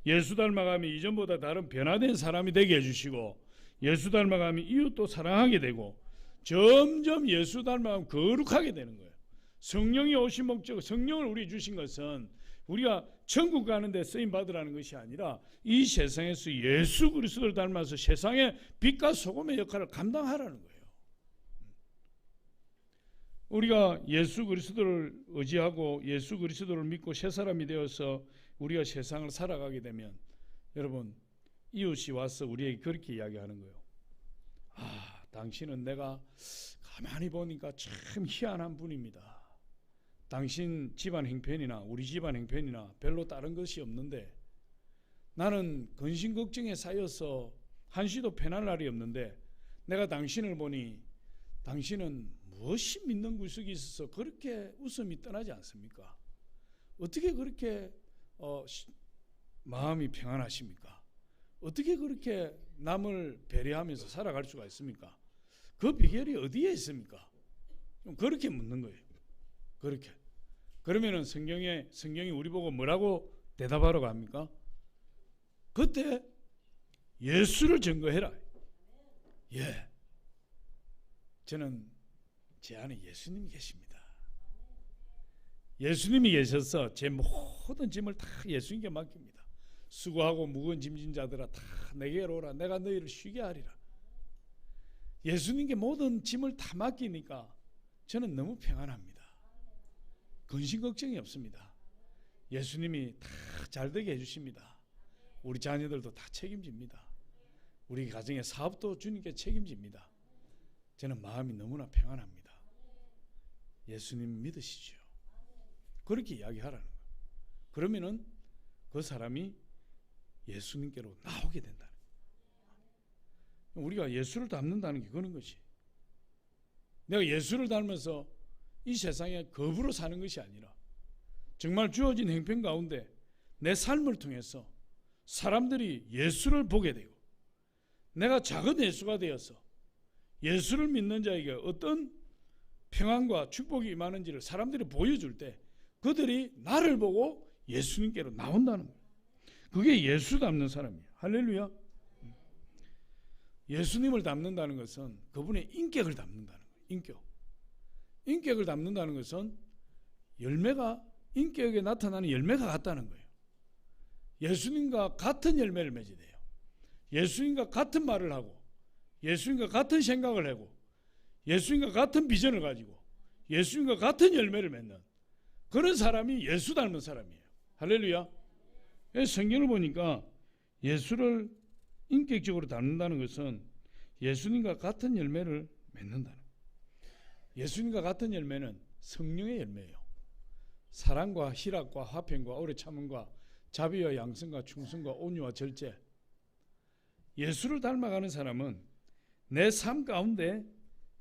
예수 닮아가면 이전보다 다른 변화된 사람이 되게 해주시고, 예수 닮아가면 이웃도 사랑하게 되고, 점점 예수 닮아가면 거룩하게 되는 거예요. 성령이 오신 목적, 성령을 우리 주신 것은 우리가 천국 가는 데 쓰임 받으라는 것이 아니라 이 세상에서 예수 그리스도를 닮아서 세상의 빛과 소금의 역할을 감당하라는 거예요. 우리가 예수 그리스도를 의지하고 예수 그리스도를 믿고 새 사람이 되어서 우리가 세상을 살아가게 되면, 여러분 이웃이 와서 우리에게 그렇게 이야기하는 거예요. 당신은 내가 가만히 보니까 참 희한한 분입니다. 당신 집안 형편이나 우리 집안 형편이나 별로 다른 것이 없는데 나는 근심 걱정에 쌓여서 한시도 편할 날이 없는데, 내가 당신을 보니 당신은 무엇이 믿는 구석이 있어서 그렇게 웃음이 떠나지 않습니까? 어떻게 그렇게 마음이 평안하십니까? 어떻게 그렇게 남을 배려하면서 살아갈 수가 있습니까? 그 비결이 어디에 있습니까? 그렇게 묻는 거예요. 그렇게. 그러면은 성경이 우리 보고 뭐라고 대답하라고 합니까? 그때 예수를 증거해라. 예. 저는 제 안에 예수님이 계십니다. 예수님이 계셔서 제 모든 짐을 다 예수님께 맡깁니다. 수고하고 무거운 짐진 자들아 다 내게로 오라. 내가 너희를 쉬게 하리라. 예수님께 모든 짐을 다 맡기니까 저는 너무 평안합니다. 근심 걱정이 없습니다. 예수님이 다 잘되게 해주십니다. 우리 자녀들도 다 책임집니다. 우리 가정의 사업도 주님께 책임집니다. 저는 마음이 너무나 평안합니다. 예수님 믿으시죠. 그렇게 이야기하라는 거예요. 그러면은 그 사람이 예수님께로 나오게 된다는 거예요. 우리가 예수를 닮는다는 게 그런 것이. 내가 예수를 닮아서 이 세상에 겁으로 사는 것이 아니라 정말 주어진 형편 가운데 내 삶을 통해서 사람들이 예수를 보게 되고 내가 작은 예수가 되어서 예수를 믿는 자에게 어떤 평안과 축복이 임하는지를 사람들이 보여줄 때 그들이 나를 보고 예수님께로 나온다는 거예요. 그게 예수 닮는 사람이에요. 할렐루야. 예수님을 닮는다는 것은 그분의 인격을 닮는다는 거예요. 인격을 닮는다는 것은 열매가 인격에 나타나는 열매가 같다는 거예요. 예수님과 같은 열매를 맺어야 돼요. 예수님과 같은 말을 하고 예수님과 같은 생각을 하고 예수님과 같은 비전을 가지고 예수님과 같은 열매를 맺는 그런 사람이 예수 닮은 사람이에요. 할렐루야. 성경을 보니까 예수를 인격적으로 닮는다는 것은 예수님과 같은 열매를 맺는다는 거예요. 예수님과 같은 열매는 성령의 열매예요. 사랑과 희락과 화평과 오래 참음과 자비와 양성과 충성과 온유와 절제. 예수를 닮아가는 사람은 내 삶 가운데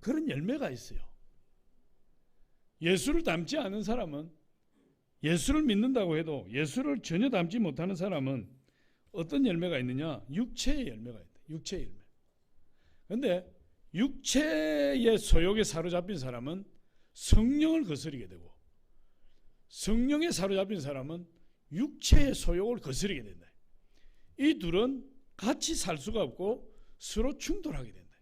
그런 열매가 있어요. 예수를 닮지 않은 사람은 예수를 믿는다고 해도 예수를 전혀 닮지 못하는 사람은 어떤 열매가 있느냐? 육체의 열매가 있다. 육체의 열매. 그런데 육체의 소욕에 사로잡힌 사람은 성령을 거스르게 되고 성령에 사로잡힌 사람은 육체의 소욕을 거스르게 된다. 이 둘은 같이 살 수가 없고 서로 충돌하게 된다.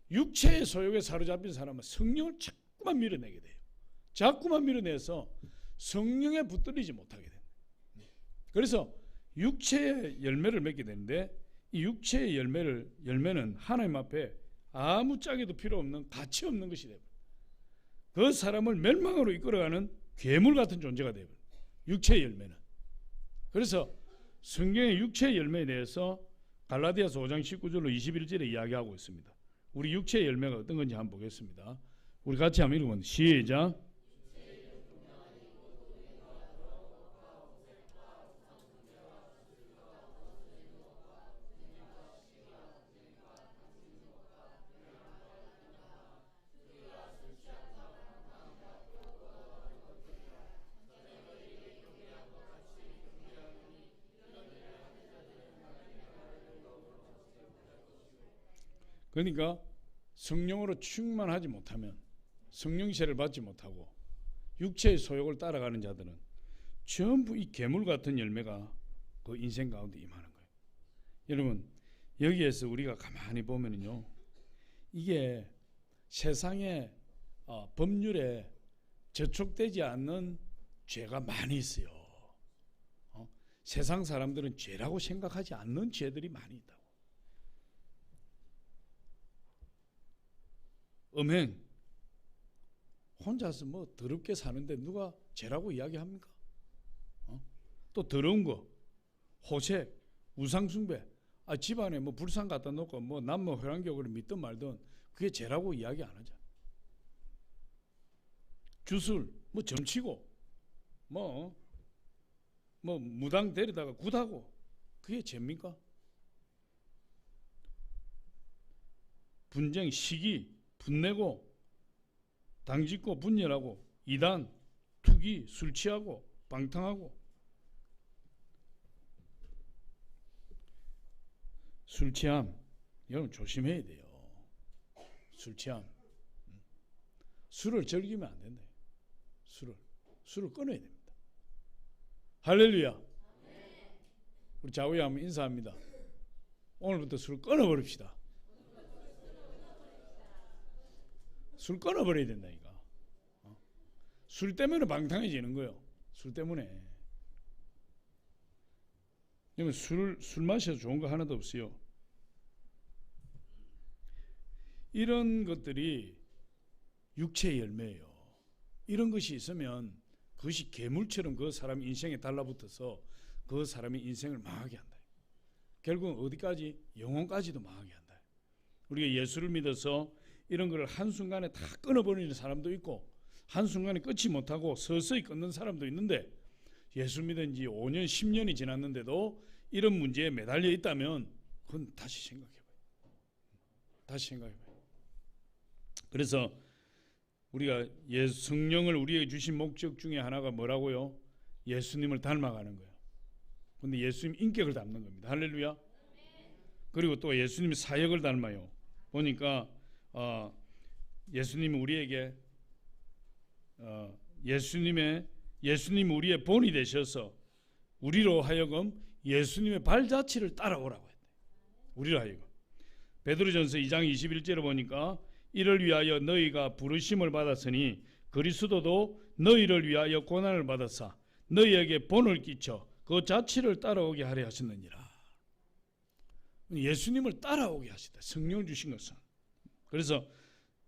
육체의 소욕에 사로잡힌 사람은 성령을 자꾸만 밀어내게 돼요. 자꾸만 밀어내서 성령에 붙들리지 못하게 된다. 그래서 육체의 열매를 맺게 되는데 이 육체의 열매는 하나님 앞에 아무 짝에도 필요 없는 가치 없는 것이 되고 그 사람을 멸망으로 이끌어가는 괴물 같은 존재가 되고 육체의 열매는. 그래서 성경의 육체의 열매에 대해서 갈라디아서 5장 19절로 21절에 이야기하고 있습니다. 우리 육체의 열매가 어떤 건지 한번 보겠습니다. 우리 같이 한번 읽어보면 시작. 그러니까 성령으로 충만하지 못하면 성령세를 받지 못하고 육체의 소욕을 따라가는 자들은 전부 이 괴물 같은 열매가 그 인생 가운데 임하는 거예요. 여러분 여기에서 우리가 가만히 보면요 이게 세상의 법률에 저촉되지 않는 죄가 많이 있어요. 세상 사람들은 죄라고 생각하지 않는 죄들이 많이 있다고. 음행, 혼자서 뭐 더럽게 사는데 누가 죄라고 이야기합니까? 또 더러운 거, 호색, 우상숭배, 집안에 뭐 불상 갖다 놓고 뭐 남모 회랑교를 믿든 말든 그게 죄라고 이야기 안 하잖아. 주술, 뭐 점치고, 뭐 무당 데리다가 굿하고 그게 죄입니까? 분쟁, 시기, 분내고 당짓고 분열하고 이단, 투기, 술 취하고 방탕하고 술 취함 여러분 조심해야 돼요. 술 취함 술을 즐기면 안 된다. 술을 끊어야 됩니다. 할렐루야. 우리 좌우에 한번 인사합니다. 오늘부터 술을 끊어버립시다. 술 끊어버려야 된다니까. 술 때문에 방탕해지는 거예요. 술 때문에. 그러면 술 마셔서 좋은 거 하나도 없어요. 이런 것들이 육체의 열매예요. 이런 것이 있으면 그것이 괴물처럼 그 사람 인생에 달라붙어서 그 사람의 인생을 망하게 한다. 결국은 어디까지? 영혼까지도 망하게 한다. 우리가 예수를 믿어서 이런 걸 한순간에 다 끊어버리는 사람도 있고 한순간에 끊지 못하고 서서히 끊는 사람도 있는데, 예수 믿은 지 5년 10년이 지났는데도 이런 문제에 매달려 있다면 그건 다시 생각해봐요. 그래서 우리가 성령을 우리에게 주신 목적 중에 하나가 뭐라고요? 예수님을 닮아가는 거예요. 근데 예수님 인격을 닮는 겁니다. 할렐루야. 그리고 또 예수님의 사역을 닮아요. 보니까 예수님이 우리에게 예수님 우리의 본이 되셔서 우리로 하여금 예수님의 발자취를 따라오라고 했대. 우리로 하여금. 베드로전서 2장 21절에 보니까 이를 위하여 너희가 부르심을 받았으니 그리스도도 너희를 위하여 고난을 받았사 너희에게 본을 끼쳐 그 자취를 따라오게 하려 하셨느니라. 예수님을 따라오게 하시다. 성령 주신 것은. 그래서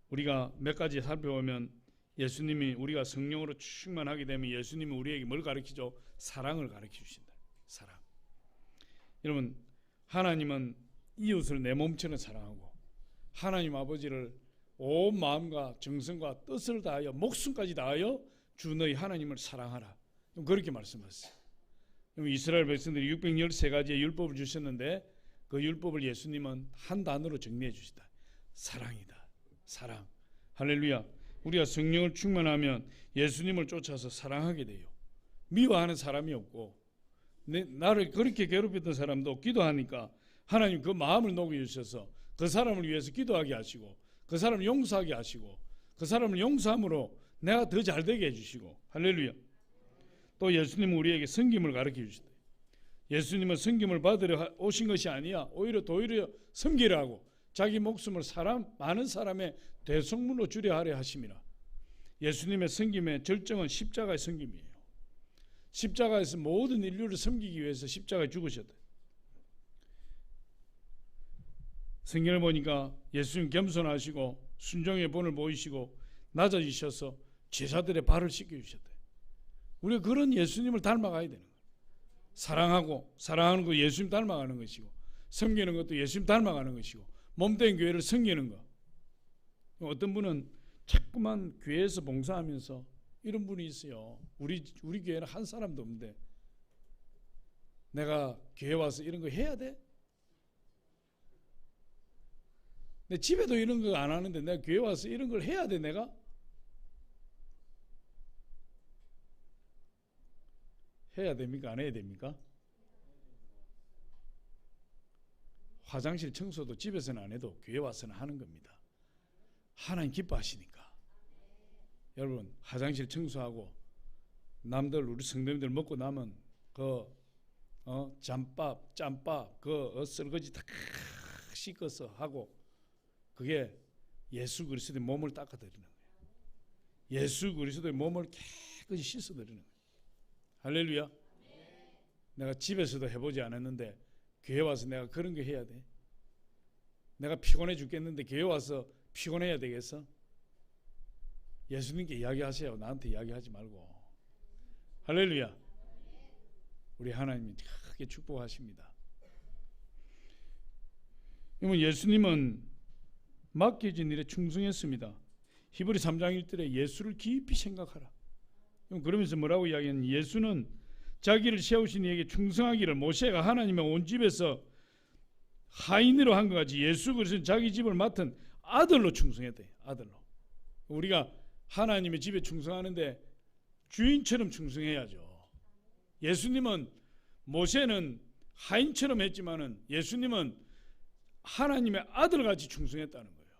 우리가 몇 가지 살펴보면 예수님이 우리가 성령으로 충만하게 되면 예수님이 우리에게 뭘 가르치죠? 사랑을 가르쳐 주신다. 사랑. 여러분, 하나님은 이웃을 내 몸처럼 사랑하고 하나님 아버지를 온 마음과 정성과 뜻을 다하여 목숨까지 다하여 주 너희 하나님을 사랑하라. 그렇게 말씀하셨어요. 이스라엘 백성들이 613가지의 율법을 주셨는데 그 율법을 예수님은 한 단어로 정리해 주시다. 사랑이다. 사랑. 할렐루야. 우리가 성령을 충만하면 예수님을 쫓아서 사랑하게 돼요. 미워하는 사람이 없고 나를 그렇게 괴롭혔던 사람도 기도하니까 하나님 그 마음을 녹여주셔서 그 사람을 위해서 기도하게 하시고 그 사람을 용서하게 하시고 그 사람을 용서함으로 내가 더 잘되게 해주시고. 할렐루야. 또 예수님은 우리에게 섬김을 가르쳐 주시다. 예수님은 섬김을 받으려 오신 것이 아니야. 오히려 도리어 섬기려 하고 자기 목숨을 많은 사람의 대속물로 주려 하려 하심이라. 예수님의 섬김의 절정은 십자가의 섬김이에요. 십자가에서 모든 인류를 섬기기 위해서 십자가에 죽으셨다. 성경을 보니까 예수님 겸손하시고 순종의 본을 보이시고 낮아지셔서 제자들의 발을 씻겨주셨다. 우리가 그런 예수님을 닮아가야 되는 거예요. 사랑하는 거 예수님 닮아가는 것이고 섬기는 것도 예수님 닮아가는 것이고 몸된 교회를 섬기는 거. 어떤 분은 자꾸만 교회에서 봉사하면서 이런 분이 있어요. 우리 교회는 한 사람도 없는데 내가 교회 와서 이런 거 해야 돼? 내 집에도 이런 거 안 하는데 내가 교회 와서 이런 걸 해야 돼? 내가? 해야 됩니까? 안 해야 됩니까? 화장실 청소도 집에서는 안 해도 교회 와서는 하는 겁니다. 하나님 기뻐하시니까. 여러분, 화장실 청소하고 남들 우리 성도님들 먹고 남은 그 잠밥, 짬밥, 그 설거지 다 씻어서 하고 그게 예수 그리스도의 몸을 닦아드리는 거예요. 예수 그리스도의 몸을 깨끗이 씻어드리는 거예요. 할렐루야. 내가 집에서도 해보지 않았는데 교회 와서 내가 그런 거 해야 돼? 내가 피곤해 죽겠는데 교회 와서 피곤해야 되겠어? 예수님께 이야기하세요. 나한테 이야기하지 말고. 할렐루야. 우리 하나님이 크게 축복하십니다. 예수님은 맡겨진 일에 충성했습니다. 히브리 3장 1절에 예수를 깊이 생각하라. 그러면서 뭐라고 이야기하는? 예수는 자기를 세우신 이에게 충성하기를 모세가 하나님의 온 집에서 하인으로 한 것 같이 예수 그리스도는 자기 집을 맡은 아들로 충성했대. 아들로. 우리가 하나님의 집에 충성하는데 주인처럼 충성해야죠. 예수님은 모세는 하인처럼 했지만은 예수님은 하나님의 아들같이 충성했다는 거예요.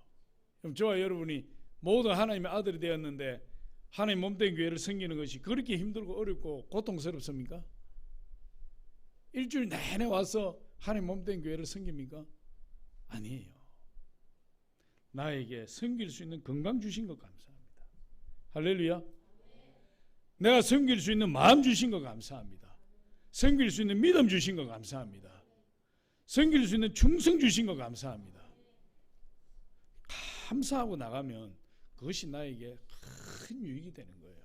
그럼 저와 여러분이 모두 하나님의 아들이 되었는데 하나님 몸된 교회를 섬기는 것이 그렇게 힘들고 어렵고 고통스럽습니까? 일주일 내내 와서 하나님 몸된 교회를 섬깁니까? 아니에요. 나에게 섬길 수 있는 건강 주신 것 감사합니다. 할렐루야. 내가 섬길 수 있는 마음 주신 것 감사합니다. 섬길 수 있는 믿음 주신 거 감사합니다. 섬길 수 있는 충성 주신 거 감사합니다. 감사하고 나가면 그것이 나에게 큰 유익이 되는 거예요.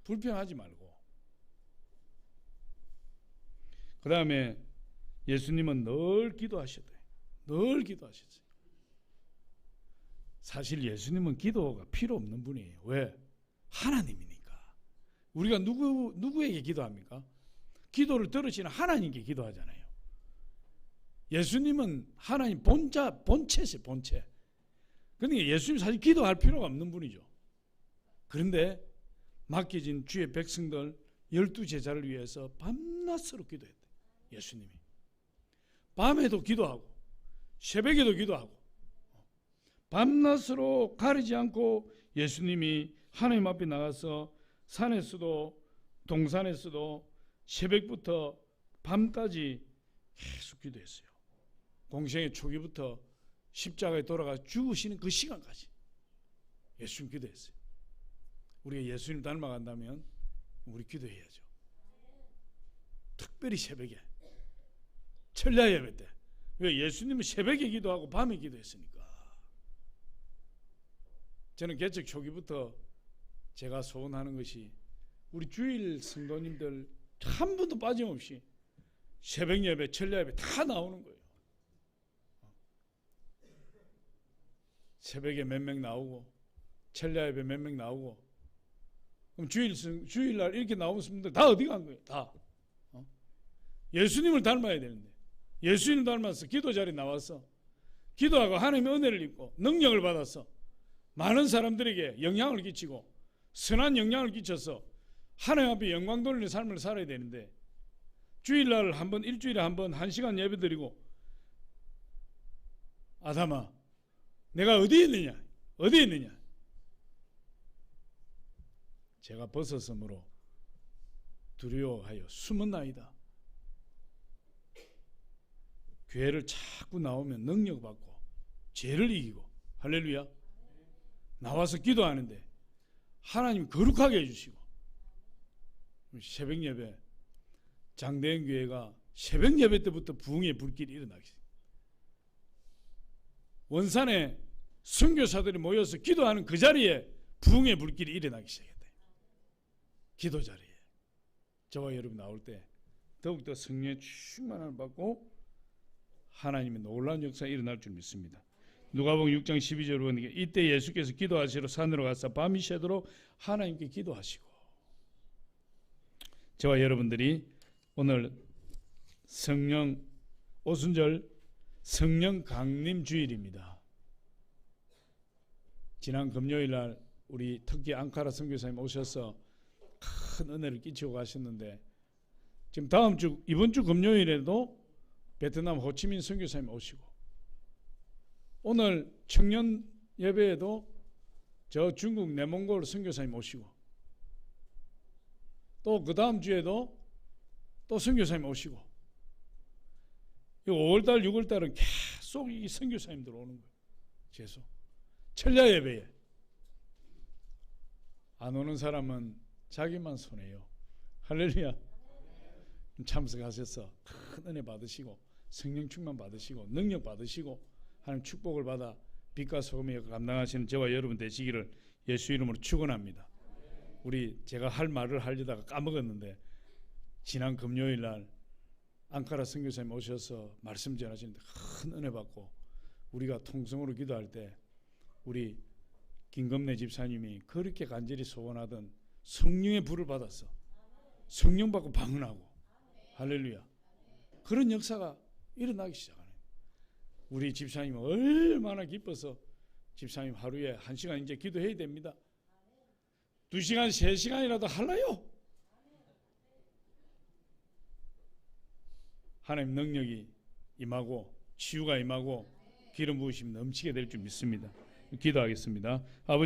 불평하지 말고. 그 다음에 예수님은 늘 기도하셨대요. 늘 기도하셨어요. 사실 예수님은 기도가 필요 없는 분이에요. 왜? 하나님이니까. 우리가 누구에게 기도합니까? 기도를 들으시는 하나님께 기도하잖아요. 예수님은 하나님 본체세요, 본체. 그러니까 예수님 사실 기도할 필요가 없는 분이죠. 그런데 맡겨진 주의 백성들 12제자를 위해서 밤낮으로 기도했대요. 예수님이. 밤에도 기도하고 새벽에도 기도하고 밤낮으로 가리지 않고 예수님이 하나님 앞에 나가서 산에서도 동산에서도 새벽부터 밤까지 계속 기도했어요. 공생의 초기부터 십자가에 돌아가 죽으시는 그 시간까지 예수님 기도했어요. 우리가 예수님 닮아간다면 우리 기도해야죠. 특별히 새벽에 철야 예배 때. 왜? 예수님은 새벽에 기도하고 밤에 기도했으니까. 저는 개척 초기부터 제가 소원하는 것이 우리 주일 성도님들 한 번도 빠짐없이 새벽 예배, 철야 예배 다 나오는 거예요. 새벽에 몇 명 나오고 철야 예배 몇 명 나오고 그럼 주일날 이렇게 나오는 분들 다 어디 간 거예요? 다. 예수님을 닮아야 되는데 예수님 닮아서 기도 자리에 나와서 기도하고 하나님의 은혜를 입고 능력을 받아서 많은 사람들에게 영향을 끼치고 선한 영향을 끼쳐서 하나님 앞에 영광 돌리는 삶을 살아야 되는데 주일날 한번 일주일에 한번 1시간 예배 드리고 아담아 내가 어디에 있느냐? 어디에 있느냐? 제가 벗어섬으로 두려워하여 숨었나이다. 교회를 자꾸 나오면 능력 받고 죄를 이기고 할렐루야 나와서 기도하는데 하나님 거룩하게 해주시고 새벽 예배 장대현 교회가 새벽 예배 때부터 부흥의 불길이 일어나기 시작해요. 원산에 선교사들이 모여서 기도하는 그 자리에 부흥의 불길이 일어나기 시작했대요. 기도 자리에 저와 여러분 나올 때 더욱더 성령의 충만함을 받고 하나님의 놀라운 역사가 일어날 줄 믿습니다. 누가복음 6장 12절을 보니까 이때 예수께서 기도하시러 산으로 가서 밤이 새도록 하나님께 기도하시고 저와 여러분들이 오늘 성령 오순절 성령 강림 주일입니다. 지난 금요일 날 우리 터키 앙카라 선교사님 오셔서 큰 은혜를 끼치고 가셨는데 지금 다음 주 이번 주 금요일에도 베트남 호치민 선교사님 오시고 오늘 청년 예배에도 저 중국 내몽골 선교사님 오시고 또 그 다음 주에도 또 선교사님 오시고 5월달 6월달은 계속 이 선교사님들 오는 거예요. 계속 철야 예배에 안 오는 사람은 자기만 손해요. 할렐루야. 참석하셔서 큰 은혜 받으시고 성령 충만 받으시고 능력 받으시고 하나님 축복을 받아 빛과 소금의 역을 감당하시는 저와 여러분 되시기를 예수 이름으로 축원합니다. 우리 제가 할 말을 하려다가 까먹었는데 지난 금요일 날 앙카라 선교사님 오셔서 말씀 전하시는데 큰 은혜 받고 우리가 통성으로 기도할 때 우리 김금래 집사님이 그렇게 간절히 소원하던 성령의 불을 받아서 성령 받고 방언하고 할렐루야 그런 역사가 일어나기 시작하네요. 우리 집사님은 얼마나 기뻐서 집사님 하루에 1시간 이제 기도해야 됩니다. 2시간 3시간이라도 할래요. 하나님 능력이 임하고 치유가 임하고 기름 부으심이 넘치게 될 줄 믿습니다. 기도하겠습니다. 아버지